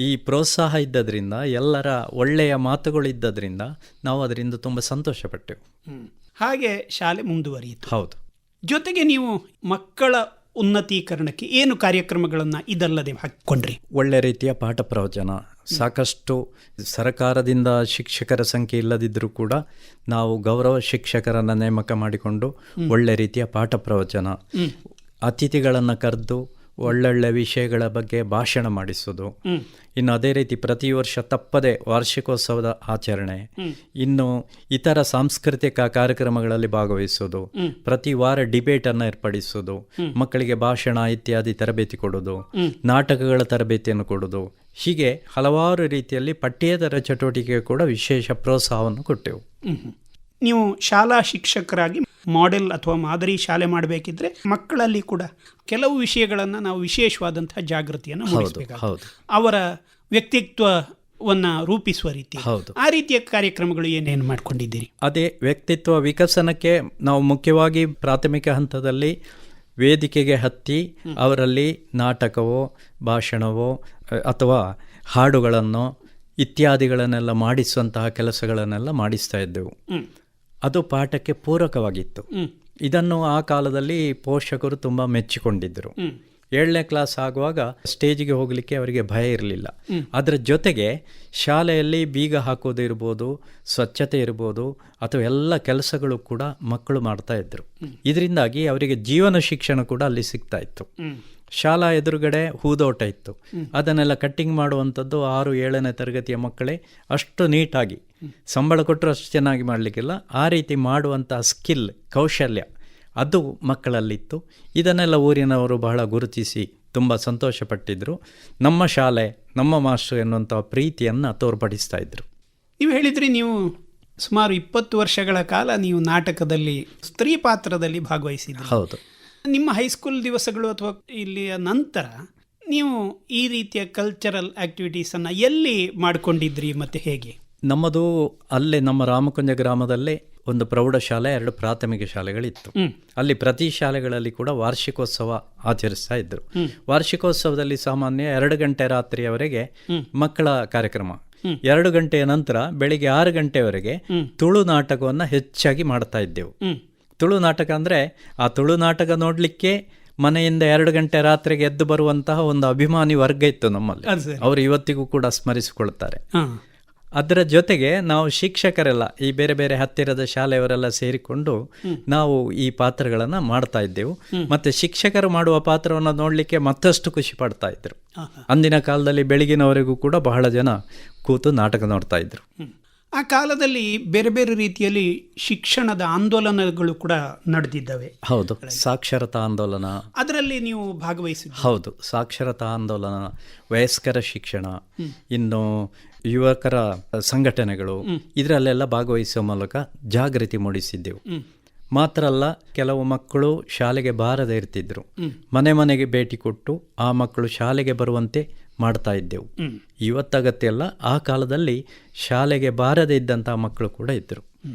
ಈ ಪ್ರೋತ್ಸಾಹ ಇದ್ದದ್ರಿಂದ, ಎಲ್ಲರ ಒಳ್ಳೆಯ ಮಾತುಗಳು ಇದ್ದದ್ರಿಂದ ನಾವು ಅದರಿಂದ ತುಂಬ ಸಂತೋಷಪಟ್ಟೆವು. ಹಾಗೆ ಶಾಲೆ ಮುಂದುವರಿಯಿತು. ಹೌದು. ಜೊತೆಗೆ ನೀವು ಮಕ್ಕಳ ಉನ್ನತೀಕರಣಕ್ಕೆ ಏನು ಕಾರ್ಯಕ್ರಮಗಳನ್ನು ಇದಲ್ಲದೆ ಹಾಕಿಕೊಂಡ್ರಿ? ಒಳ್ಳೆ ರೀತಿಯ ಪಾಠ ಪ್ರವಚನ, ಸಾಕಷ್ಟು ಸರಕಾರದಿಂದ ಶಿಕ್ಷಕರ ಸಂಖ್ಯೆ ಇಲ್ಲದಿದ್ದರೂ ಕೂಡ ನಾವು ಗೌರವ ಶಿಕ್ಷಕರನ್ನು ನೇಮಕ ಮಾಡಿಕೊಂಡು ಒಳ್ಳೆ ರೀತಿಯ ಪಾಠ ಪ್ರವಚನ, ಅತಿಥಿಗಳನ್ನು ಕರೆದು ಒಳ್ಳೊಳ್ಳೆ ವಿಷಯಗಳ ಬಗ್ಗೆ ಭಾಷಣ ಮಾಡಿಸೋದು. ಇನ್ನು ಅದೇ ರೀತಿ ಪ್ರತಿ ವರ್ಷ ತಪ್ಪದೆ ವಾರ್ಷಿಕೋತ್ಸವದ ಆಚರಣೆ, ಇನ್ನು ಇತರ ಸಾಂಸ್ಕೃತಿಕ ಕಾರ್ಯಕ್ರಮಗಳಲ್ಲಿ ಭಾಗವಹಿಸೋದು, ಪ್ರತಿ ವಾರ ಡಿಬೇಟನ್ನು ಏರ್ಪಡಿಸೋದು, ಮಕ್ಕಳಿಗೆ ಭಾಷಣ ಇತ್ಯಾದಿ ತರಬೇತಿ ಕೊಡೋದು, ನಾಟಕಗಳ ತರಬೇತಿಯನ್ನು ಕೊಡೋದು. ಹೀಗೆ ಹಲವಾರು ರೀತಿಯಲ್ಲಿ ಪಠ್ಯೇತರ ಚಟುವಟಿಕೆಗೆ ಕೂಡ ವಿಶೇಷ ಪ್ರೋತ್ಸಾಹವನ್ನು ಕೊಟ್ಟೆವು. ನೀವು ಶಾಲಾ ಶಿಕ್ಷಕರಾಗಿ ಮಾಡೆಲ್ ಅಥವಾ ಮಾದರಿ ಶಾಲೆ ಮಾಡಬೇಕಿದ್ರೆ ಮಕ್ಕಳಲ್ಲಿ ಕೂಡ ಕೆಲವು ವಿಷಯಗಳನ್ನು ನಾವು ವಿಶೇಷವಾದಂತಹ ಜಾಗೃತಿಯನ್ನು ಮೂಡಿಸಬೇಕಾಗುತ್ತೆ. ಅವರ ವ್ಯಕ್ತಿತ್ವವನ್ನು ರೂಪಿಸುವ ರೀತಿ, ಆ ರೀತಿಯ ಕಾರ್ಯಕ್ರಮಗಳು ಏನೇನು ಮಾಡ್ಕೊಂಡಿದ್ದೀರಿ? ಅದೇ ವ್ಯಕ್ತಿತ್ವ ವಿಕಸನಕ್ಕೆ ನಾವು ಮುಖ್ಯವಾಗಿ ಪ್ರಾಥಮಿಕ ಹಂತದಲ್ಲಿ ವೇದಿಕೆಗೆ ಹತ್ತಿ ಅವರಲ್ಲಿ ನಾಟಕವೋ ಭಾಷಣವೋ ಅಥವಾ ಹಾಡುಗಳನ್ನು ಇತ್ಯಾದಿಗಳನ್ನೆಲ್ಲ ಮಾಡಿಸುವಂತಹ ಕೆಲಸಗಳನ್ನೆಲ್ಲ ಮಾಡಿಸ್ತಾ ಇದ್ದೆವು. ಅದು ಪಾಠಕ್ಕೆ ಪೂರಕವಾಗಿತ್ತು. ಇದನ್ನು ಆ ಕಾಲದಲ್ಲಿ ಪೋಷಕರು ತುಂಬ ಮೆಚ್ಚಿಕೊಂಡಿದ್ದರು. 7ನೇ ಕ್ಲಾಸ್ ಆಗುವಾಗ ಸ್ಟೇಜಿಗೆ ಹೋಗಲಿಕ್ಕೆ ಅವರಿಗೆ ಭಯ ಇರಲಿಲ್ಲ. ಅದರ ಜೊತೆಗೆ ಶಾಲೆಯಲ್ಲಿ ಬೀಗ ಹಾಕೋದು ಇರ್ಬೋದು, ಸ್ವಚ್ಛತೆ ಇರ್ಬೋದು, ಅಥವಾ ಎಲ್ಲ ಕೆಲಸಗಳು ಕೂಡ ಮಕ್ಕಳು ಮಾಡ್ತಾ ಇದ್ರು. ಇದರಿಂದಾಗಿ ಅವರಿಗೆ ಜೀವನ ಶಿಕ್ಷಣ ಕೂಡ ಅಲ್ಲಿ ಸಿಗ್ತಾ ಇತ್ತು. ಶಾಲಾ ಎದುರುಗಡೆ ಹೂದೋಟ ಇತ್ತು. ಅದನ್ನೆಲ್ಲ ಕಟ್ಟಿಂಗ್ ಮಾಡುವಂಥದ್ದು 6-7ನೇ ತರಗತಿಯ ಮಕ್ಕಳೇ ಅಷ್ಟು ನೀಟಾಗಿ, ಸಂಬಳ ಕೊಟ್ಟರು ಅಷ್ಟು ಚೆನ್ನಾಗಿ ಮಾಡಲಿಕ್ಕಿಲ್ಲ, ಆ ರೀತಿ ಮಾಡುವಂಥ ಸ್ಕಿಲ್, ಕೌಶಲ್ಯ ಅದು ಮಕ್ಕಳಲ್ಲಿತ್ತು. ಇದನ್ನೆಲ್ಲ ಊರಿನವರು ಬಹಳ ಗುರುತಿಸಿ ತುಂಬ ಸಂತೋಷಪಟ್ಟಿದ್ದರು. ನಮ್ಮ ಶಾಲೆ, ನಮ್ಮ ಮಾಸ್ಟರ್ ಎನ್ನುವಂಥ ಪ್ರೀತಿಯನ್ನು ತೋರ್ಪಡಿಸ್ತಾ ಇದ್ರು. ನೀವು ಹೇಳಿದ್ರಿ, ನೀವು ಸುಮಾರು 20 ವರ್ಷಗಳ ಕಾಲ ನೀವು ನಾಟಕದಲ್ಲಿ ಸ್ತ್ರೀ ಪಾತ್ರದಲ್ಲಿ ಭಾಗವಹಿಸಿದ್ರಿ. ಹೌದು. ನಿಮ್ಮ ಹೈಸ್ಕೂಲ್ ದಿವಸಗಳು ಅಥವಾ ಇಲ್ಲಿಯ ನಂತರ ನೀವು ಈ ರೀತಿಯ ಕಲ್ಚರಲ್ ಆಕ್ಟಿವಿಟೀಸನ್ನು ಎಲ್ಲಿ ಮಾಡಿಕೊಂಡಿದ್ರಿ ಮತ್ತು ಹೇಗೆ? ನಮ್ಮದು ಅಲ್ಲೇ ನಮ್ಮ ರಾಮಕುಂಜ ಗ್ರಾಮದಲ್ಲೇ ಒಂದು ಪ್ರೌಢಶಾಲೆ, 2 ಪ್ರಾಥಮಿಕ ಶಾಲೆಗಳಿತ್ತು. ಅಲ್ಲಿ ಪ್ರತಿ ಶಾಲೆಗಳಲ್ಲಿ ಕೂಡ ವಾರ್ಷಿಕೋತ್ಸವ ಆಚರಿಸ್ತಾ ಇದ್ರು. ವಾರ್ಷಿಕೋತ್ಸವದಲ್ಲಿ ಸಾಮಾನ್ಯ 2 ಗಂಟೆ ರಾತ್ರಿಯವರೆಗೆ ಮಕ್ಕಳ ಕಾರ್ಯಕ್ರಮ, 2 ಗಂಟೆಯ ನಂತರ ಬೆಳಿಗ್ಗೆ 6 ಗಂಟೆವರೆಗೆ ತುಳು ನಾಟಕವನ್ನು ಹೆಚ್ಚಾಗಿ ಮಾಡ್ತಾ ಇದ್ದೆವು. ತುಳು ನಾಟಕ ಅಂದರೆ ಆ ತುಳು ನಾಟಕ ನೋಡಲಿಕ್ಕೆ ಮನೆಯಿಂದ 2 ಗಂಟೆ ರಾತ್ರಿಗೆ ಎದ್ದು ಬರುವಂತಹ ಒಂದು ಅಭಿಮಾನಿ ವರ್ಗ ಇತ್ತು ನಮ್ಮಲ್ಲಿ. ಅವರು ಇವತ್ತಿಗೂ ಕೂಡ ಸ್ಮರಿಸಿಕೊಳ್ತಾರೆ. ಅದರ ಜೊತೆಗೆ ನಾವು ಶಿಕ್ಷಕರೆಲ್ಲ ಈ ಬೇರೆ ಬೇರೆ ಹತ್ತಿರದ ಶಾಲೆಯವರೆಲ್ಲ ಸೇರಿಕೊಂಡು ನಾವು ಈ ಪಾತ್ರಗಳನ್ನು ಮಾಡ್ತಾ ಇದ್ದೆವು. ಮತ್ತು ಶಿಕ್ಷಕರು ಮಾಡುವ ಪಾತ್ರವನ್ನು ನೋಡಲಿಕ್ಕೆ ಮತ್ತಷ್ಟು ಖುಷಿ ಪಡ್ತಾ ಇದ್ರು. ಅಂದಿನ ಕಾಲದಲ್ಲಿ ಬೆಳಗಿನವರೆಗೂ ಕೂಡ ಬಹಳ ಜನ ಕೂತು ನಾಟಕ ನೋಡ್ತಾ ಇದ್ರು. ಆ ಕಾಲದಲ್ಲಿ ಬೇರೆ ಬೇರೆ ರೀತಿಯಲ್ಲಿ ಶಿಕ್ಷಣದ ಆಂದೋಲನಗಳು ಕೂಡ ನಡೆದಿದ್ದಾವೆ. ಹೌದು. ಸಾಕ್ಷರತಾ ಆಂದೋಲನ, ಅದರಲ್ಲಿ ನೀವು ಭಾಗವಹಿಸಿದ್ರಿ? ಹೌದು. ಸಾಕ್ಷರತಾ ಆಂದೋಲನ, ವಯಸ್ಕರ ಶಿಕ್ಷಣ, ಇನ್ನು ಯುವಕರ ಸಂಘಟನೆಗಳು, ಇದರಲ್ಲೆಲ್ಲ ಭಾಗವಹಿಸುವ ಮೂಲಕ ಜಾಗೃತಿ ಮೂಡಿಸಿದ್ದೆವು. ಮಾತ್ರ ಅಲ್ಲ, ಕೆಲವು ಮಕ್ಕಳು ಶಾಲೆಗೆ ಬಾರದೇ ಇರ್ತಿದ್ರು. ಮನೆ ಮನೆಗೆ ಭೇಟಿ ಕೊಟ್ಟು ಆ ಮಕ್ಕಳು ಶಾಲೆಗೆ ಬರುವಂತೆ ಮಾಡ್ತಾ ಇದ್ದೆವು. ಇವತ್ತಗತ್ಯ ಅಲ್ಲ, ಆ ಕಾಲದಲ್ಲಿ ಶಾಲೆಗೆ ಬಾರದೇ ಇದ್ದಂತಹ ಮಕ್ಕಳು ಕೂಡ ಇದ್ದರು.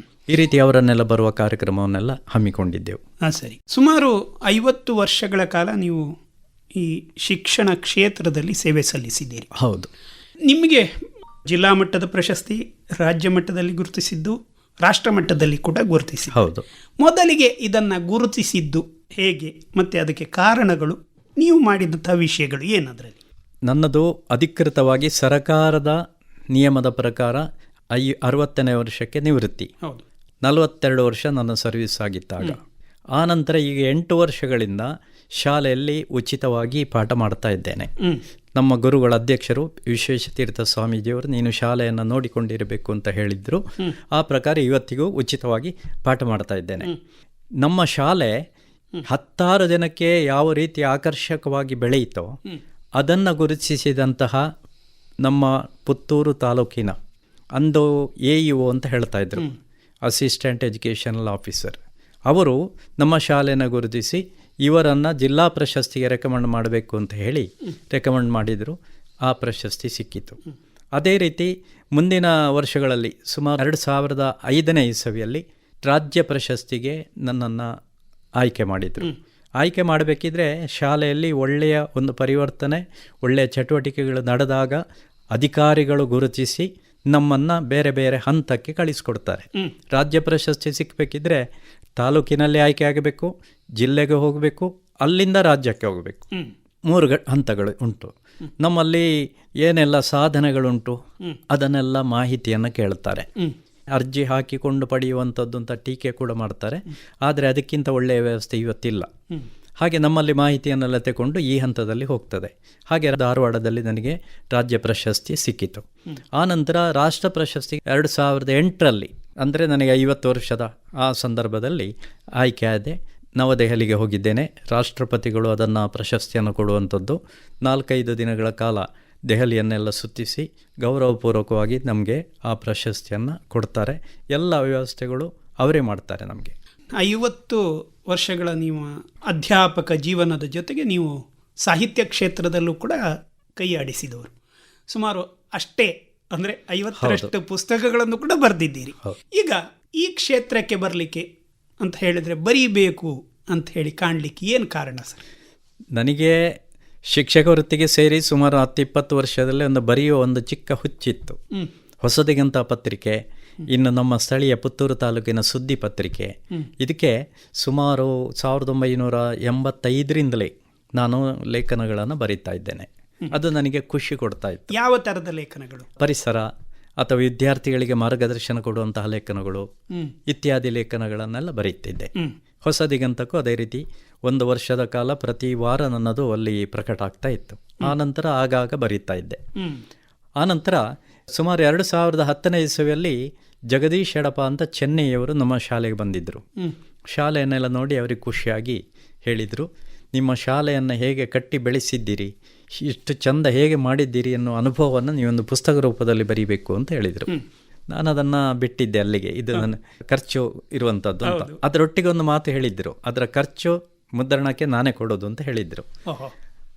ಈ ರೀತಿ ಅವರನ್ನೆಲ್ಲ ಬರುವ ಕಾರ್ಯಕ್ರಮವನ್ನೆಲ್ಲ ಹಮ್ಮಿಕೊಂಡಿದ್ದೆವು. ಸರಿ. ಸುಮಾರು 50 ವರ್ಷಗಳ ಕಾಲ ನೀವು ಈ ಶಿಕ್ಷಣ ಕ್ಷೇತ್ರದಲ್ಲಿ ಸೇವೆ ಸಲ್ಲಿಸಿದ್ದೀರಿ. ಹೌದು. ನಿಮಗೆ ಜಿಲ್ಲಾ ಮಟ್ಟದ ಪ್ರಶಸ್ತಿ, ರಾಜ್ಯ ಮಟ್ಟದಲ್ಲಿ ಗುರುತಿಸಿದ್ದು, ರಾಷ್ಟ್ರ ಮಟ್ಟದಲ್ಲಿ ಕೂಡ ಗುರುತಿಸಿದ್ದು. ಹೌದು. ಮೊದಲಿಗೆ ಇದನ್ನು ಗುರುತಿಸಿದ್ದು ಹೇಗೆ, ಮತ್ತು ಅದಕ್ಕೆ ಕಾರಣಗಳು, ನೀವು ಮಾಡಿದಂಥ ವಿಷಯಗಳು ಏನದರಲ್ಲಿ? ನನ್ನದು ಅಧಿಕೃತವಾಗಿ ಸರಕಾರದ ನಿಯಮದ ಪ್ರಕಾರ 60ನೇ ವರ್ಷಕ್ಕೆ ನಿವೃತ್ತಿ, ಹೌದು. 42 ವರ್ಷ ನನ್ನ ಸರ್ವಿಸ್ ಆಗಿದ್ದಾಗ. ಆನಂತರ ಈಗ 8 ವರ್ಷಗಳಿಂದ ಶಾಲೆಯಲ್ಲಿ ಉಚಿತವಾಗಿ ಪಾಠ ಮಾಡ್ತಾ ಇದ್ದೇನೆ. ನಮ್ಮ ಗುರುಗಳ ಅಧ್ಯಕ್ಷರು ವಿಶ್ವೇಶತೀರ್ಥ ಸ್ವಾಮೀಜಿಯವರು ನೀನು ಶಾಲೆಯನ್ನು ನೋಡಿಕೊಂಡಿರಬೇಕು ಅಂತ ಹೇಳಿದ್ರು. ಆ ಪ್ರಕಾರ ಇವತ್ತಿಗೂ ಉಚಿತವಾಗಿ ಪಾಠ ಮಾಡ್ತಾ ಇದ್ದೇನೆ. ನಮ್ಮ ಶಾಲೆ 10 ಜನಕ್ಕೆ ಯಾವ ರೀತಿ ಆಕರ್ಷಕವಾಗಿ ಬೆಳೆಯಿತೋ ಅದನ್ನು ಗುರುತಿಸಿದಂತಹ ನಮ್ಮ ಪುತ್ತೂರು ತಾಲೂಕಿನ ಅಂದು AEO ಅಂತ ಹೇಳ್ತಾ ಇದ್ರು, ಅಸಿಸ್ಟೆಂಟ್ ಎಜುಕೇಷನಲ್ ಆಫೀಸರ್. ಅವರು ನಮ್ಮ ಶಾಲೆನ ಗುರುತಿಸಿ ಇವರನ್ನು ಜಿಲ್ಲಾ ಪ್ರಶಸ್ತಿಗೆ ರೆಕಮೆಂಡ್ ಮಾಡಬೇಕು ಅಂತ ಹೇಳಿ ರೆಕಮೆಂಡ್ ಮಾಡಿದರು. ಆ ಪ್ರಶಸ್ತಿ ಸಿಕ್ಕಿತು. ಅದೇ ರೀತಿ ಮುಂದಿನ ವರ್ಷಗಳಲ್ಲಿ ಸುಮಾರು 2005ನೇ ಇಸವಿಯಲ್ಲಿ ರಾಜ್ಯ ಪ್ರಶಸ್ತಿಗೆ ನನ್ನನ್ನು ಆಯ್ಕೆ ಮಾಡಿದರು. ಆಯ್ಕೆ ಮಾಡಬೇಕಿದ್ರೆ ಶಾಲೆಯಲ್ಲಿ ಒಳ್ಳೆಯ ಒಂದು ಪರಿವರ್ತನೆ, ಒಳ್ಳೆಯ ಚಟುವಟಿಕೆಗಳು ನಡೆದಾಗ ಅಧಿಕಾರಿಗಳು ಗುರುತಿಸಿ ನಮ್ಮನ್ನು ಬೇರೆ ಬೇರೆ ಹಂತಕ್ಕೆ ಕಳಿಸ್ಕೊಡ್ತಾರೆ. ರಾಜ್ಯ ಪ್ರಶಸ್ತಿ ಸಿಕ್ಕಬೇಕಿದ್ರೆ ತಾಲೂಕಿನಲ್ಲಿ ಆಯ್ಕೆ ಆಗಬೇಕು, ಜಿಲ್ಲೆಗೆ ಹೋಗಬೇಕು, ಅಲ್ಲಿಂದ ರಾಜ್ಯಕ್ಕೆ ಹೋಗಬೇಕು. 3 ಹಂತಗಳು ಉಂಟು. ನಮ್ಮಲ್ಲಿ ಏನೆಲ್ಲ ಸಾಧನೆಗಳುಂಟು ಅದನ್ನೆಲ್ಲ ಮಾಹಿತಿಯನ್ನು ಕೇಳ್ತಾರೆ. ಅರ್ಜಿ ಹಾಕಿಕೊಂಡು ಪಡೆಯುವಂಥದ್ದು ಅಂತ ಟೀಕೆ ಕೂಡ ಮಾಡ್ತಾರೆ. ಆದರೆ ಅದಕ್ಕಿಂತ ಒಳ್ಳೆಯ ವ್ಯವಸ್ಥೆ ಇವತ್ತಿಲ್ಲ. ಹಾಗೆ ನಮ್ಮಲ್ಲಿ ಮಾಹಿತಿಯನ್ನೆಲ್ಲ ತಗೊಂಡು ಈ ಹಂತದಲ್ಲಿ ಹೋಗ್ತದೆ. ಹಾಗೆ ಧಾರವಾಡದಲ್ಲಿ ನನಗೆ ರಾಜ್ಯ ಪ್ರಶಸ್ತಿ ಸಿಕ್ಕಿತು. ಆನಂತರ ರಾಷ್ಟ್ರ ಪ್ರಶಸ್ತಿ 2008ರಲ್ಲಿ, ಅಂದರೆ ನನಗೆ 50 ವರ್ಷದ ಆ ಸಂದರ್ಭದಲ್ಲಿ ಆಯ್ಕೆ ಆದೆ. ನವದೆಹಲಿಗೆ ಹೋಗಿದ್ದೇನೆ. ರಾಷ್ಟ್ರಪತಿಗಳು ಅದನ್ನು ಪ್ರಶಸ್ತಿಯನ್ನು ಕೊಡುವಂಥದ್ದು. 4-5 ದಿನಗಳ ಕಾಲ ದೆಹಲಿಯನ್ನೆಲ್ಲ ಸುತ್ತಿಸಿ ಗೌರವಪೂರ್ವಕವಾಗಿ ನಮಗೆ ಆ ಪ್ರಶಸ್ತಿಯನ್ನು ಕೊಡ್ತಾರೆ. ಎಲ್ಲ ವ್ಯವಸ್ಥೆಗಳು ಅವರೇ ಮಾಡ್ತಾರೆ ನಮಗೆ. 50 ವರ್ಷಗಳ ನೀವು ಅಧ್ಯಾಪಕ ಜೀವನದ ಜೊತೆಗೆ ನೀವು ಸಾಹಿತ್ಯ ಕ್ಷೇತ್ರದಲ್ಲೂ ಕೂಡ ಕೈ ಆಡಿಸಿದವರು. ಸುಮಾರು ಅಷ್ಟೇ, ಅಂದರೆ 50ರಷ್ಟು ಪುಸ್ತಕಗಳನ್ನು ಕೂಡ ಬರೆದಿದ್ದೀರಿ. ಈಗ ಈ ಕ್ಷೇತ್ರಕ್ಕೆ ಬರಲಿಕ್ಕೆ ಅಂತ ಹೇಳಿದರೆ ಬರೀಬೇಕು ಅಂತ ಹೇಳಿ ಕಾಣಲಿಕ್ಕೆ ಏನು ಕಾರಣ ಸರ್? ನನಗೆ ಶಿಕ್ಷಕ ವೃತ್ತಿಗೆ ಸೇರಿ ಸುಮಾರು 10-20 ವರ್ಷದಲ್ಲಿ ಬರೆಯುವ ಒಂದು ಚಿಕ್ಕ ಹುಚ್ಚಿತ್ತು. ಹೊಸದಿಗಂತ ಪತ್ರಿಕೆ, ಇನ್ನು ನಮ್ಮ ಸ್ಥಳೀಯ ಪುತ್ತೂರು ತಾಲೂಕಿನ ಸುದ್ದಿ ಪತ್ರಿಕೆ, ಇದಕ್ಕೆ ಸುಮಾರು 1985ರಿಂದಲೇ ನಾನು ಲೇಖನಗಳನ್ನು ಬರೀತಾ ಇದ್ದೇನೆ. ಅದು ನನಗೆ ಖುಷಿ ಕೊಡ್ತಾ ಇತ್ತು. ಯಾವ ಥರದ ಲೇಖನಗಳು? ಪರಿಸರ ಅಥವಾ ವಿದ್ಯಾರ್ಥಿಗಳಿಗೆ ಮಾರ್ಗದರ್ಶನ ಕೊಡುವಂತಹ ಲೇಖನಗಳು ಇತ್ಯಾದಿ ಲೇಖನಗಳನ್ನೆಲ್ಲ ಬರೀತಿದ್ದೆ. ಹೊಸದಿಗಂತಕ್ಕೂ ಅದೇ ರೀತಿ 1 ವರ್ಷದ ಕಾಲ ಪ್ರತಿ ವಾರ ನನ್ನದು ಅಲ್ಲಿ ಪ್ರಕಟ ಆಗ್ತಾ ಇತ್ತು. ಆನಂತರ ಆಗಾಗ ಬರೀತಾ ಇದ್ದೆ. ಆನಂತರ ಸುಮಾರು 2010ನೇ ಇಸವಿಯಲ್ಲಿ ಜಗದೀಶ್ ಎಡಪ ಅಂತ ಚೆನ್ನೈಯವರು ನಮ್ಮ ಶಾಲೆಗೆ ಬಂದಿದ್ದರು. ಶಾಲೆಯನ್ನೆಲ್ಲ ನೋಡಿ ಅವರಿಗೆ ಖುಷಿಯಾಗಿ ಹೇಳಿದರು, ನಿಮ್ಮ ಶಾಲೆಯನ್ನು ಹೇಗೆ ಕಟ್ಟಿ ಬೆಳೆಸಿದ್ದೀರಿ, ಇಷ್ಟು ಚಂದ ಹೇಗೆ ಮಾಡಿದ್ದೀರಿ ಅನ್ನೋ ಅನುಭವವನ್ನು ನೀವೊಂದು ಪುಸ್ತಕ ರೂಪದಲ್ಲಿ ಬರೀಬೇಕು ಅಂತ ಹೇಳಿದರು. ನಾನು ಅದನ್ನು ಬಿಟ್ಟಿದ್ದೆ ಅಲ್ಲಿಗೆ. ಇದು ನನ್ನ ಖರ್ಚು ಇರುವಂಥದ್ದು ಅಂತ. ಅದರೊಟ್ಟಿಗೆ ಒಂದು ಮಾತು ಹೇಳಿದ್ದರು, ಅದರ ಖರ್ಚು ಮುದ್ರಣಕ್ಕೆ ನಾನೇ ಕೊಡೋದು ಅಂತ ಹೇಳಿದರು.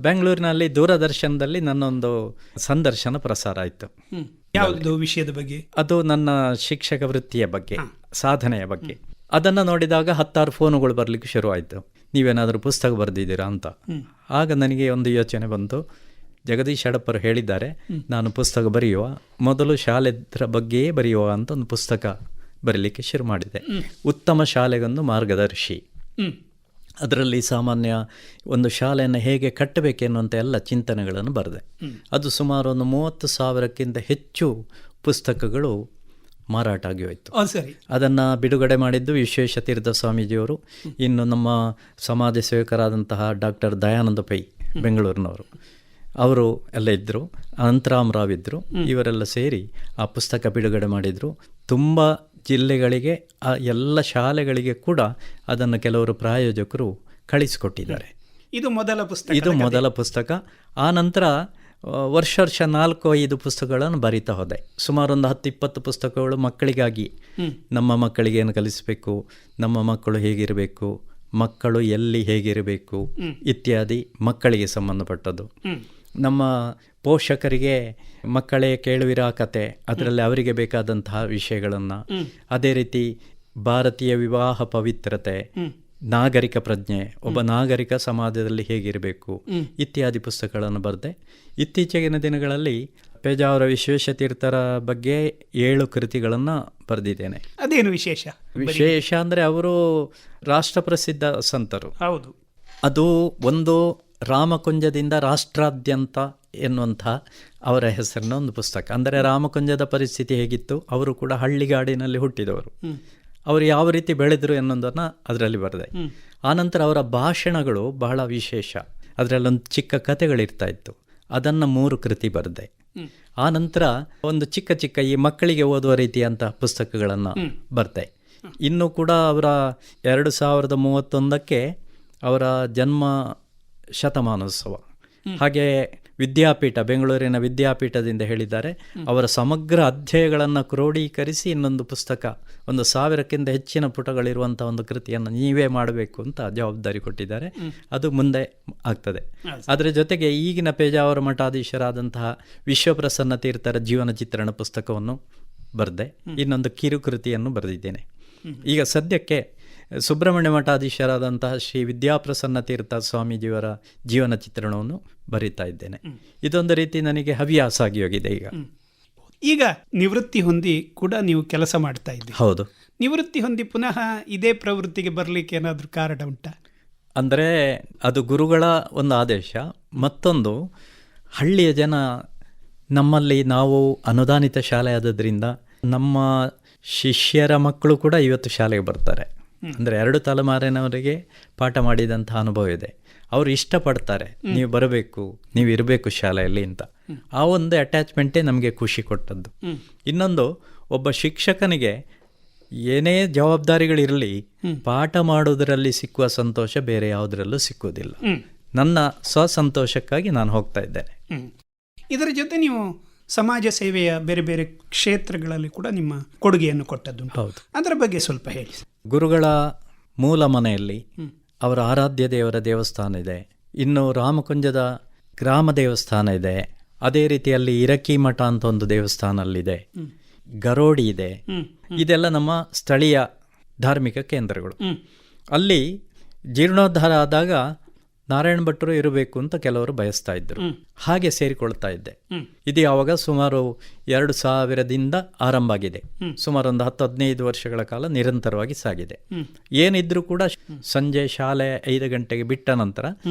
ಬೆಂಗಳೂರಿನಲ್ಲಿ ದೂರದರ್ಶನದಲ್ಲಿ ನನ್ನೊಂದು ಸಂದರ್ಶನ ಪ್ರಸಾರ ಆಯಿತು. ಯಾವುದು ವಿಷಯದ ಬಗ್ಗೆ? ಅದು ನನ್ನ ಶಿಕ್ಷಕ ವೃತ್ತಿಯ ಬಗ್ಗೆ, ಸಾಧನೆಯ ಬಗ್ಗೆ. ಅದನ್ನು ನೋಡಿದಾಗ 10 ಫೋನುಗಳು ಬರಲಿಕ್ಕೆ ಶುರುವಾಯಿತು, ನೀವೇನಾದರೂ ಪುಸ್ತಕ ಬರೆದಿದ್ದೀರಾ ಅಂತ. ಆಗ ನನಗೆ ಒಂದು ಯೋಚನೆ ಬಂತು, ಜಗದೀಶ್ ಎಡಪರು ಹೇಳಿದ್ದಾರೆ ನಾನು ಪುಸ್ತಕ ಬರೆಯುವ ಮೊದಲು ಶಾಲೆದ್ರ ಬಗ್ಗೆಯೇ ಬರೆಯುವ ಅಂತ ಒಂದು ಪುಸ್ತಕ ಬರೀಲಿಕ್ಕೆ ಶುರು ಮಾಡಿದೆ. ಉತ್ತಮ ಶಾಲೆಗೊಂದು ಮಾರ್ಗದರ್ಶಿ. ಅದರಲ್ಲಿ ಸಾಮಾನ್ಯ ಒಂದು ಶಾಲೆಯನ್ನು ಹೇಗೆ ಕಟ್ಟಬೇಕೆನ್ನುವಂಥ ಎಲ್ಲ ಚಿಂತನೆಗಳನ್ನು ಬರೆದೆ. ಅದು ಸುಮಾರು ಒಂದು 30,000ಕ್ಕಿಂತ ಹೆಚ್ಚು ಪುಸ್ತಕಗಳು ಮಾರಾಟ ಆಗಿ ಹೋಯಿತು. ಅದನ್ನು ಬಿಡುಗಡೆ ಮಾಡಿದ್ದು ವಿಶ್ವೇಶತೀರ್ಥ ಸ್ವಾಮೀಜಿಯವರು. ಇನ್ನು ನಮ್ಮ ಸಮಾಜ ಸೇವಕರಾದಂತಹ ಡಾಕ್ಟರ್ ದಯಾನಂದ ಪೈ ಬೆಂಗಳೂರಿನವರು, ಅವರು ಎಲ್ಲ ಇದ್ದರು. ಅನಂತರಾಮರಾವ್ ಇದ್ದರು. ಇವರೆಲ್ಲ ಸೇರಿ ಆ ಪುಸ್ತಕ ಬಿಡುಗಡೆ ಮಾಡಿದರು. ತುಂಬ ಜಿಲ್ಲೆಗಳಿಗೆ, ಆ ಎಲ್ಲ ಶಾಲೆಗಳಿಗೆ ಕೂಡ ಅದನ್ನು ಕೆಲವರು ಪ್ರಾಯೋಜಕರು ಕಳಿಸಿಕೊಟ್ಟಿದ್ದಾರೆ. ಇದು ಮೊದಲ ಪುಸ್ತಕ. ಆ ನಂತರ ವರ್ಷ 4-5 ಪುಸ್ತಕಗಳನ್ನು ಬರೀತಾ ಹೋದೆ. ಸುಮಾರು ಒಂದು 10-20 ಪುಸ್ತಕಗಳು ಮಕ್ಕಳಿಗಾಗಿ, ನಮ್ಮ ಮಕ್ಕಳಿಗೆ ಏನು ಕಲಿಸಬೇಕು, ನಮ್ಮ ಮಕ್ಕಳು ಹೇಗಿರಬೇಕು, ಮಕ್ಕಳು ಎಲ್ಲಿ ಹೇಗಿರಬೇಕು ಇತ್ಯಾದಿ ಮಕ್ಕಳಿಗೆ ಸಂಬಂಧಪಟ್ಟದ್ದು. ನಮ್ಮ ಪೋಷಕರಿಗೆ ಮಕ್ಕಳೇ ಕೇಳುವಿರಾ ಕತೆ, ಅದರಲ್ಲಿ ಅವರಿಗೆ ಬೇಕಾದಂತಹ ವಿಷಯಗಳನ್ನು, ಅದೇ ರೀತಿ ಭಾರತೀಯ ವಿವಾಹ ಪವಿತ್ರತೆ, ನಾಗರಿಕ ಪ್ರಜ್ಞೆ, ಒಬ್ಬ ನಾಗರಿಕ ಸಮಾಜದಲ್ಲಿ ಹೇಗಿರಬೇಕು ಇತ್ಯಾದಿ ಪುಸ್ತಕಗಳನ್ನು ಬರೆದೆ. ಇತ್ತೀಚೆಗಿನ ದಿನಗಳಲ್ಲಿ ಪೇಜಾವರ ವಿಶ್ವೇಶತೀರ್ಥರ ಬಗ್ಗೆ 7 ಕೃತಿಗಳನ್ನು ಬರೆದಿದ್ದೇನೆ. ಅದೇನು ವಿಶೇಷ? ವಿಶೇಷ ಅಂದರೆ ಅವರು ರಾಷ್ಟ್ರಪ್ರಸಿದ್ಧ ಸಂತರು. ಹೌದು. ಅದು ಒಂದು ರಾಮಕುಂಜದಿಂದ ರಾಷ್ಟ್ರಾದ್ಯಂತ ಎನ್ನುವಂಥ ಅವರ ಹೆಸರಿನ ಒಂದು ಪುಸ್ತಕ. ಅಂದರೆ ರಾಮಕುಂಜದ ಪರಿಸ್ಥಿತಿ ಹೇಗಿತ್ತು, ಅವರು ಕೂಡ ಹಳ್ಳಿಗಾಡಿನಲ್ಲಿ ಹುಟ್ಟಿದವರು, ಅವರು ಯಾವ ರೀತಿ ಬೆಳೆದರು ಎನ್ನುವುದನ್ನು ಅದರಲ್ಲಿ ಬರೆದೆ. ಆನಂತರ ಅವರ ಭಾಷಣಗಳು ಬಹಳ ವಿಶೇಷ, ಅದರಲ್ಲೊಂದು ಚಿಕ್ಕ ಕಥೆಗಳಿರ್ತಾ ಇತ್ತು, ಅದನ್ನು 3 ಕೃತಿ ಬರೆದೆ. ಆನಂತರ ಒಂದು ಚಿಕ್ಕ ಚಿಕ್ಕ ಈ ಮಕ್ಕಳಿಗೆ ಓದುವ ರೀತಿಯಂಥ ಪುಸ್ತಕಗಳನ್ನು ಬರೆದೆ. ಇನ್ನೂ ಕೂಡ ಅವರ 2031ಕ್ಕೆ ಅವರ ಜನ್ಮ ಶತಮಾನೋತ್ಸವ. ಹಾಗೆ ವಿದ್ಯಾಪೀಠ, ಬೆಂಗಳೂರಿನ ವಿದ್ಯಾಪೀಠದಿಂದ ಹೇಳಿದ್ದಾರೆ, ಅವರ ಸಮಗ್ರ ಅಧ್ಯಾಯಗಳನ್ನು ಕ್ರೋಢೀಕರಿಸಿ ಇನ್ನೊಂದು ಪುಸ್ತಕ, 1000ಕ್ಕಿಂತ ಹೆಚ್ಚಿನ ಪುಟಗಳಿರುವಂಥ ಒಂದು ಕೃತಿಯನ್ನು ನೀವೇ ಮಾಡಬೇಕು ಅಂತ ಜವಾಬ್ದಾರಿ ಕೊಟ್ಟಿದ್ದಾರೆ. ಅದು ಮುಂದೆ ಆಗ್ತದೆ. ಅದರ ಜೊತೆಗೆ ಈಗಿನ ಪೇಜಾವರ ಮಠಾಧೀಶರಾದಂತಹ ವಿಶ್ವಪ್ರಸನ್ನ ತೀರ್ಥರ ಜೀವನ ಚಿತ್ರಣ ಪುಸ್ತಕವನ್ನು ಬರೆದೆ. ಇನ್ನೊಂದು ಕಿರುಕೃತಿಯನ್ನು ಬರೆದಿದ್ದೇನೆ. ಈಗ ಸದ್ಯಕ್ಕೆ ಸುಬ್ರಹ್ಮಣ್ಯ ಮಠಾಧೀಶರಾದಂತಹ ಶ್ರೀ ವಿದ್ಯಾಪ್ರಸನ್ನ ತೀರ್ಥ ಸ್ವಾಮೀಜಿಯವರ ಜೀವನ ಚಿತ್ರಣವನ್ನು ಬರೀತಾ ಇದ್ದೇನೆ. ಇದೊಂದು ರೀತಿ ನನಗೆ ಹವ್ಯಾಸ ಆಗಿ ಹೋಗಿದೆ. ಈಗ ನಿವೃತ್ತಿ ಹೊಂದಿ ಕೂಡ ನೀವು ಕೆಲಸ ಮಾಡ್ತಾ ಇದ್ದೀರಿ. ಹೌದು. ನಿವೃತ್ತಿ ಹೊಂದಿ ಪುನಃ ಇದೇ ಪ್ರವೃತ್ತಿಗೆ ಬರಲಿಕ್ಕೆ ಏನಾದರೂ ಕಾರಣ ಉಂಟಾ? ಅಂದರೆ ಅದು ಗುರುಗಳ ಒಂದು ಆದೇಶ. ಮತ್ತೊಂದು, ಹಳ್ಳಿಯ ಜನ ನಮ್ಮಲ್ಲಿ, ನಾವು ಅನುದಾನಿತ ಶಾಲೆ ಆದದ್ರಿಂದ ನಮ್ಮ ಶಿಷ್ಯರ ಮಕ್ಕಳು ಕೂಡ ಇವತ್ತು ಶಾಲೆಗೆ ಬರ್ತಾರೆ. ಅಂದರೆ 2 ತಲೆಮಾರಿನವರಿಗೆ ಪಾಠ ಮಾಡಿದಂಥ ಅನುಭವ ಇದೆ. ಅವರು ಇಷ್ಟಪಡ್ತಾರೆ, ನೀವು ಬರಬೇಕು, ನೀವು ಇರಬೇಕು ಶಾಲೆಯಲ್ಲಿ ಅಂತ. ಆ ಒಂದು ಅಟ್ಯಾಚ್ಮೆಂಟೇ ನಮಗೆ ಖುಷಿ ಕೊಟ್ಟದ್ದು. ಇನ್ನೊಂದು, ಒಬ್ಬ ಶಿಕ್ಷಕನಿಗೆ ಏನೇ ಜವಾಬ್ದಾರಿಗಳಿರಲಿ, ಪಾಠ ಮಾಡೋದರಲ್ಲಿ ಸಿಕ್ಕುವ ಸಂತೋಷ ಬೇರೆ ಯಾವುದರಲ್ಲೂ ಸಿಕ್ಕುವುದಿಲ್ಲ. ನನ್ನ ಸ್ವಸಂತೋಷಕ್ಕಾಗಿ ನಾನು ಹೋಗ್ತಾ ಇದ್ದೇನೆ. ಇದರ ಜೊತೆ ನೀವು ಸಮಾಜ ಸೇವೆಯ ಬೇರೆ ಬೇರೆ ಕ್ಷೇತ್ರಗಳಲ್ಲಿ ಕೂಡ ನಿಮ್ಮ ಕೊಡುಗೆಯನ್ನು ಕೊಟ್ಟದ್ದು. ಹೌದು. ಅದರ ಬಗ್ಗೆ ಸ್ವಲ್ಪ ಹೇಳಿ. ಗುರುಗಳ ಮೂಲ ಮನೆಯಲ್ಲಿ ಅವರ ಆರಾಧ್ಯ ದೇವರ ದೇವಸ್ಥಾನ ಇದೆ. ಇನ್ನು ರಾಮಕುಂಜದ ಗ್ರಾಮ ದೇವಸ್ಥಾನ ಇದೆ. ಅದೇ ರೀತಿಯಲ್ಲಿ ಇರಕಿ ಮಠ ಅಂತ ಒಂದು ದೇವಸ್ಥಾನ ಅಲ್ಲಿದೆ. ಗರೋಡಿ ಇದೆ. ಇದೆಲ್ಲ ನಮ್ಮ ಸ್ಥಳೀಯ ಧಾರ್ಮಿಕ ಕೇಂದ್ರಗಳು. ಅಲ್ಲಿ ಜೀರ್ಣೋದ್ಧಾರ ಆದಾಗ ನಾರಾಯಣ ಭಟ್ಟರು ಇರಬೇಕು ಅಂತ ಕೆಲವರು ಬಯಸ್ತಾ ಇದ್ದರು. ಹಾಗೆ ಸೇರಿಕೊಳ್ತಾ ಇದ್ದೆ. ಇದು ಯಾವಾಗ ಸುಮಾರು 2000ದಿಂದ ಆರಂಭ ಆಗಿದೆ. ಸುಮಾರು ಒಂದು 10-15 ವರ್ಷಗಳ ಕಾಲ ನಿರಂತರವಾಗಿ ಸಾಗಿದೆ. ಏನಿದ್ರೂ ಕೂಡ ಸಂಜೆ ಶಾಲೆ 5 ಗಂಟೆಗೆ ಬಿಟ್ಟ ನಂತರ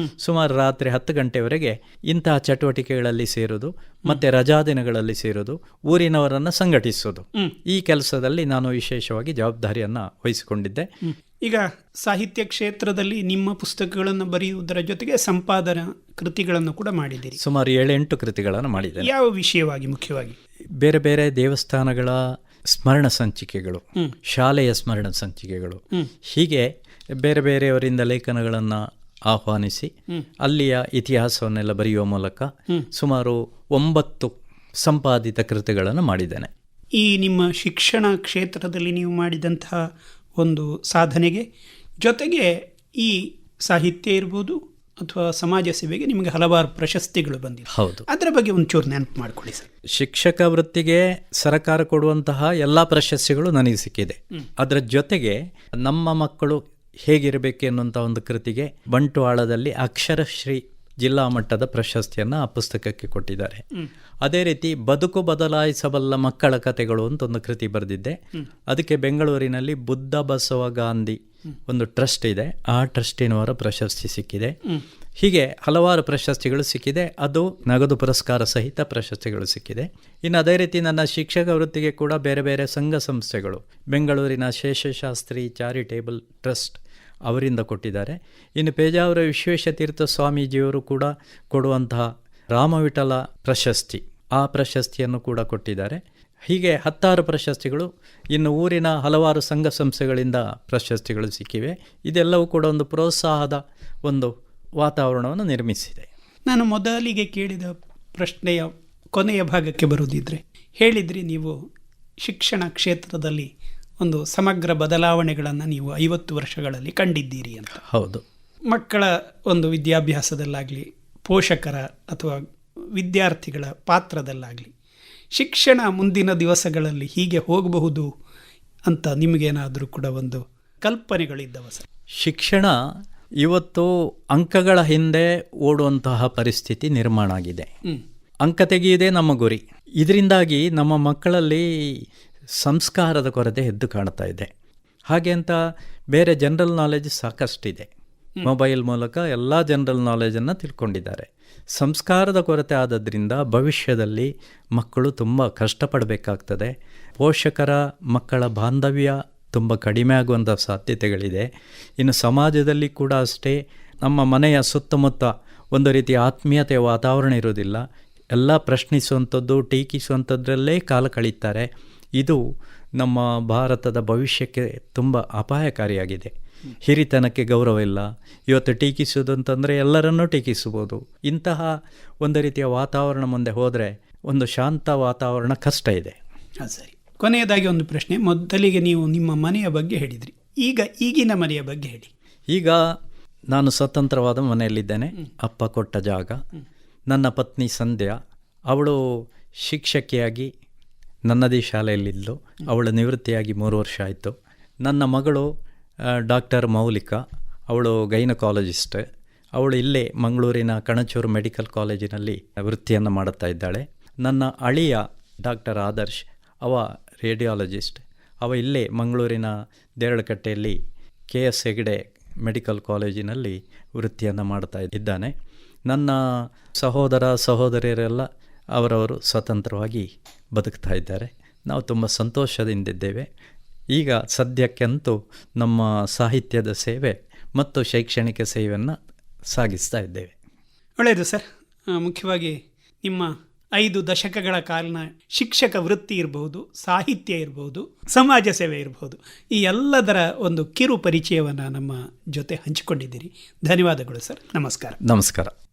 ಸುಮಾರು ರಾತ್ರಿ 10 ಗಂಟೆವರೆಗೆ ಇಂತಹ ಚಟುವಟಿಕೆಗಳಲ್ಲಿ ಸೇರೋದು, ಮತ್ತೆ ರಜಾ ದಿನಗಳಲ್ಲಿ ಸೇರೋದು, ಊರಿನವರನ್ನು ಸಂಘಟಿಸೋದು, ಈ ಕೆಲಸದಲ್ಲಿ ನಾನು ವಿಶೇಷವಾಗಿ ಜವಾಬ್ದಾರಿಯನ್ನು ವಹಿಸಿಕೊಂಡಿದ್ದೆ. ಈಗ ಸಾಹಿತ್ಯ ಕ್ಷೇತ್ರದಲ್ಲಿ ನಿಮ್ಮ ಪುಸ್ತಕಗಳನ್ನು ಬರೆಯುವುದರ ಜೊತೆಗೆ ಸಂಪಾದನಾ ಕೃತಿಗಳನ್ನು ಕೂಡ ಮಾಡಿದ್ದೀರಿ. ಸುಮಾರು 7-8 ಕೃತಿಗಳನ್ನು ಮಾಡಿದ್ದೇನೆ. ಯಾವ ವಿಷಯವಾಗಿ? ಮುಖ್ಯವಾಗಿ ಬೇರೆ ಬೇರೆ ದೇವಸ್ಥಾನಗಳ ಸ್ಮರಣ ಸಂಚಿಕೆಗಳು, ಶಾಲೆಯ ಸ್ಮರಣ ಸಂಚಿಕೆಗಳು, ಹೀಗೆ ಬೇರೆ ಬೇರೆಯವರಿಂದ ಲೇಖನಗಳನ್ನು ಆಹ್ವಾನಿಸಿ ಅಲ್ಲಿಯ ಇತಿಹಾಸವನ್ನೆಲ್ಲ ಬರೆಯುವ ಮೂಲಕ ಸುಮಾರು 9 ಸಂಪಾದಿತ ಕೃತಿಗಳನ್ನು ಮಾಡಿದ್ದೇನೆ. ಈ ನಿಮ್ಮ ಶಿಕ್ಷಣ ಕ್ಷೇತ್ರದಲ್ಲಿ ನೀವು ಮಾಡಿದಂತಹ ಒಂದು ಸಾಧನೆಗೆ ಜೊತೆಗೆ ಈ ಸಾಹಿತ್ಯ ಇರ್ಬೋದು ಅಥವಾ ಸಮಾಜ ಸೇವೆಗೆ ನಿಮಗೆ ಹಲವಾರು ಪ್ರಶಸ್ತಿಗಳು ಬಂದಿವೆ. ಹೌದು. ಅದರ ಬಗ್ಗೆ ಒಂಚೂರು ನೆನಪು ಮಾಡಿಕೊಳ್ಳಿ ಸರ್. ಶಿಕ್ಷಕ ವೃತ್ತಿಗೆ ಸರ್ಕಾರ ಕೊಡುವಂತಹ ಎಲ್ಲ ಪ್ರಶಸ್ತಿಗಳು ನನಗೆ ಸಿಕ್ಕಿದೆ. ಅದರ ಜೊತೆಗೆ ನಮ್ಮ ಮಕ್ಕಳು ಹೇಗಿರಬೇಕು ಎನ್ನುವಂಥ ಒಂದು ಕೃತಿಗೆ ಬಂಟ್ವಾಳದಲ್ಲಿ ಅಕ್ಷರಶ್ರೀ ಜಿಲ್ಲಾ ಮಟ್ಟದ ಪ್ರಶಸ್ತಿಯನ್ನು ಆ ಪುಸ್ತಕಕ್ಕೆ ಕೊಟ್ಟಿದ್ದಾರೆ. ಅದೇ ರೀತಿ ಬದುಕು ಬದಲಾಯಿಸಬಲ್ಲ ಮಕ್ಕಳ ಕಥೆಗಳು ಅಂತ ಒಂದು ಕೃತಿ ಬರೆದಿದ್ದೆ. ಅದಕ್ಕೆ ಬೆಂಗಳೂರಿನಲ್ಲಿ ಬುದ್ಧ ಬಸವ ಗಾಂಧಿ ಒಂದು ಟ್ರಸ್ಟ್ ಇದೆ, ಆ ಟ್ರಸ್ಟಿನವರ ಪ್ರಶಸ್ತಿ ಸಿಕ್ಕಿದೆ. ಹೀಗೆ ಹಲವಾರು ಪ್ರಶಸ್ತಿಗಳು ಸಿಕ್ಕಿದೆ. ಅದು ನಗದು ಪುರಸ್ಕಾರ ಸಹಿತ ಪ್ರಶಸ್ತಿಗಳು ಸಿಕ್ಕಿದೆ. ಇನ್ನು ಅದೇ ರೀತಿ ನನ್ನ ಶಿಕ್ಷಕ ವೃತ್ತಿಗೆ ಕೂಡ ಬೇರೆ ಬೇರೆ ಸಂಘ ಸಂಸ್ಥೆಗಳು, ಬೆಂಗಳೂರಿನ ಶೇಷಶಾಸ್ತ್ರಿ ಚಾರಿಟೇಬಲ್ ಟ್ರಸ್ಟ್ ಅವರಿಂದ ಕೊಟ್ಟಿದ್ದಾರೆ. ಇನ್ನು ಪೇಜಾವರ ವಿಶ್ವೇಶತೀರ್ಥ ಸ್ವಾಮೀಜಿಯವರು ಕೂಡ ಕೊಡುವಂತಹ ರಾಮವಿಠಲ ಪ್ರಶಸ್ತಿ, ಆ ಪ್ರಶಸ್ತಿಯನ್ನು ಕೂಡ ಕೊಟ್ಟಿದ್ದಾರೆ. ಹೀಗೆ 10 ಪ್ರಶಸ್ತಿಗಳು, ಇನ್ನು ಊರಿನ ಹಲವಾರು ಸಂಘ ಸಂಸ್ಥೆಗಳಿಂದ ಪ್ರಶಸ್ತಿಗಳು ಸಿಕ್ಕಿವೆ. ಇದೆಲ್ಲವೂ ಕೂಡ ಒಂದು ಪ್ರೋತ್ಸಾಹದ ಒಂದು ವಾತಾವರಣವನ್ನು ನಿರ್ಮಿಸಿದೆ. ನಾನು ಮೊದಲಿಗೆ ಕೇಳಿದ ಪ್ರಶ್ನೆಯ ಕೊನೆಯ ಭಾಗಕ್ಕೆ ಬರುವುದಿದ್ರೆ, ಹೇಳಿದ್ರಿ ನೀವು ಶಿಕ್ಷಣ ಕ್ಷೇತ್ರದಲ್ಲಿ ಒಂದು ಸಮಗ್ರ ಬದಲಾವಣೆಗಳನ್ನು ನೀವು 50 ವರ್ಷಗಳಲ್ಲಿ ಕಂಡಿದ್ದೀರಿ ಅಂತ. ಹೌದು. ಮಕ್ಕಳ ಒಂದು ವಿದ್ಯಾಭ್ಯಾಸದಲ್ಲಾಗಲಿ, ಪೋಷಕರ ಅಥವಾ ವಿದ್ಯಾರ್ಥಿಗಳ ಪಾತ್ರದಲ್ಲಾಗಲಿ, ಶಿಕ್ಷಣ ಮುಂದಿನ ದಿವಸಗಳಲ್ಲಿ ಹೀಗೆ ಹೋಗಬಹುದು ಅಂತ ನಿಮಗೇನಾದರೂ ಕೂಡ ಒಂದು ಕಲ್ಪನೆಗಳಿದ್ದವ ಸರ್? ಶಿಕ್ಷಣ ಇವತ್ತು ಅಂಕಗಳ ಹಿಂದೆ ಓಡುವಂತಹ ಪರಿಸ್ಥಿತಿ ನಿರ್ಮಾಣ ಆಗಿದೆ. ಅಂಕ ತೆಗೆಯುವುದೇ ನಮ್ಮ ಗುರಿ. ಇದರಿಂದಾಗಿ ನಮ್ಮ ಮಕ್ಕಳಲ್ಲಿ ಸಂಸ್ಕಾರದ ಕೊರತೆ ಎದ್ದು ಕಾಣ್ತಾ ಇದೆ. ಹಾಗೆ ಅಂತ ಬೇರೆ ಜನರಲ್ ನಾಲೆಜ್ ಸಾಕಷ್ಟಿದೆ. ಮೊಬೈಲ್ ಮೂಲಕ ಎಲ್ಲ ಜನರಲ್ ನಾಲೆಜನ್ನು ತಿಳ್ಕೊಂಡಿದ್ದಾರೆ. ಸಂಸ್ಕಾರದ ಕೊರತೆ ಆದದ್ರಿಂದ ಭವಿಷ್ಯದಲ್ಲಿ ಮಕ್ಕಳು ತುಂಬ ಕಷ್ಟಪಡಬೇಕಾಗ್ತದೆ. ಪೋಷಕರ ಮಕ್ಕಳ ಬಾಂಧವ್ಯ ತುಂಬ ಕಡಿಮೆ ಆಗುವಂಥ ಸಾಧ್ಯತೆಗಳಿದೆ. ಇನ್ನು ಸಮಾಜದಲ್ಲಿ ಕೂಡ ಅಷ್ಟೇ, ನಮ್ಮ ಮನೆಯ ಸುತ್ತಮುತ್ತ ಒಂದು ರೀತಿಯ ಆತ್ಮೀಯತೆಯ ವಾತಾವರಣ ಇರೋದಿಲ್ಲ. ಎಲ್ಲ ಪ್ರಶ್ನಿಸುವಂಥದ್ದು, ಟೀಕಿಸುವಂಥದ್ರಲ್ಲೇ ಕಾಲ ಕಳೀತಾರೆ. ಇದು ನಮ್ಮ ಭಾರತದ ಭವಿಷ್ಯಕ್ಕೆ ತುಂಬ ಅಪಾಯಕಾರಿಯಾಗಿದೆ. ಹಿರಿತನಕ್ಕೆ ಗೌರವ ಇಲ್ಲ. ಇವತ್ತು ಟೀಕಿಸೋದು ಅಂತಂದರೆ ಎಲ್ಲರನ್ನೂ ಟೀಕಿಸ್ಬೋದು. ಇಂತಹ ಒಂದು ರೀತಿಯ ವಾತಾವರಣ ಮುಂದೆ ಹೋದರೆ ಒಂದು ಶಾಂತ ವಾತಾವರಣ ಕಷ್ಟ ಇದೆ. ಸರಿ, ಕೊನೆಯದಾಗಿ ಒಂದು ಪ್ರಶ್ನೆ. ಮೊದಲಿಗೆ ನೀವು ನಿಮ್ಮ ಮನೆಯ ಬಗ್ಗೆ ಹೇಳಿದ್ರಿ, ಈಗಿನ ಮನೆಯ ಬಗ್ಗೆ ಹೇಳಿ. ಈಗ ನಾನು ಸ್ವತಂತ್ರವಾದ ಮನೆಯಲ್ಲಿದ್ದೇನೆ. ಅಪ್ಪ ಕೊಟ್ಟ ಜಾಗ. ನನ್ನ ಪತ್ನಿ ಸಂಧ್ಯಾ, ಅವಳು ಶಿಕ್ಷಕಿಯಾಗಿ ನನ್ನದೇ ಶಾಲೆಯಲ್ಲಿದ್ದಳು. ಅವಳು ನಿವೃತ್ತಿಯಾಗಿ 3 ವರ್ಷ ಆಯಿತು. ನನ್ನ ಮಗಳು ಡಾಕ್ಟರ್ ಮೌಲಿಕಾ, ಅವಳು ಗೈನಕಾಲಜಿಸ್ಟ್. ಅವಳು ಇಲ್ಲೇ ಮಂಗಳೂರಿನ ಕಣಚೂರು ಮೆಡಿಕಲ್ ಕಾಲೇಜಿನಲ್ಲಿ ವೃತ್ತಿಯನ್ನು ಮಾಡುತ್ತಾ ಇದ್ದಾಳೆ. ನನ್ನ ಅಳಿಯ ಡಾಕ್ಟರ್ ಆದರ್ಶ್, ಅವ ರೇಡಿಯಾಲಜಿಸ್ಟ್. ಅವ ಇಲ್ಲೇ ಮಂಗಳೂರಿನ ದೇರಳಕಟ್ಟೆಯಲ್ಲಿ KS ಹೆಗಡೆ ಮೆಡಿಕಲ್ ಕಾಲೇಜಿನಲ್ಲಿ ವೃತ್ತಿಯನ್ನು ಮಾಡ್ತಾ ಇದ್ದಾನೆ. ನನ್ನ ಸಹೋದರ ಸಹೋದರಿಯರೆಲ್ಲ ಅವರವರು ಸ್ವತಂತ್ರವಾಗಿ ಬದುಕ್ತಾ ಇದ್ದಾರೆ. ನಾವು ತುಂಬ ಸಂತೋಷದಿಂದಿದ್ದೇವೆ. ಈಗ ಸದ್ಯಕ್ಕಂತೂ ನಮ್ಮ ಸಾಹಿತ್ಯದ ಸೇವೆ ಮತ್ತು ಶೈಕ್ಷಣಿಕ ಸೇವೆಯನ್ನು ಸಾಗಿಸ್ತಾ ಇದ್ದೇವೆ. ಒಳ್ಳೆಯದು ಸರ್. ಮುಖ್ಯವಾಗಿ ನಿಮ್ಮ 5 ದಶಕಗಳ ಕಾಲನ ಶಿಕ್ಷಕ ವೃತ್ತಿ ಇರಬಹುದು, ಸಾಹಿತ್ಯ ಇರಬಹುದು, ಸಮಾಜ ಸೇವೆ ಇರಬಹುದು, ಈ ಎಲ್ಲದರ ಒಂದು ಕಿರು ಪರಿಚಯವನ್ನು ನಮ್ಮ ಜೊತೆ ಹಂಚಿಕೊಂಡಿದ್ದೀರಿ. ಧನ್ಯವಾದಗಳು ಸರ್. ನಮಸ್ಕಾರ. ನಮಸ್ಕಾರ.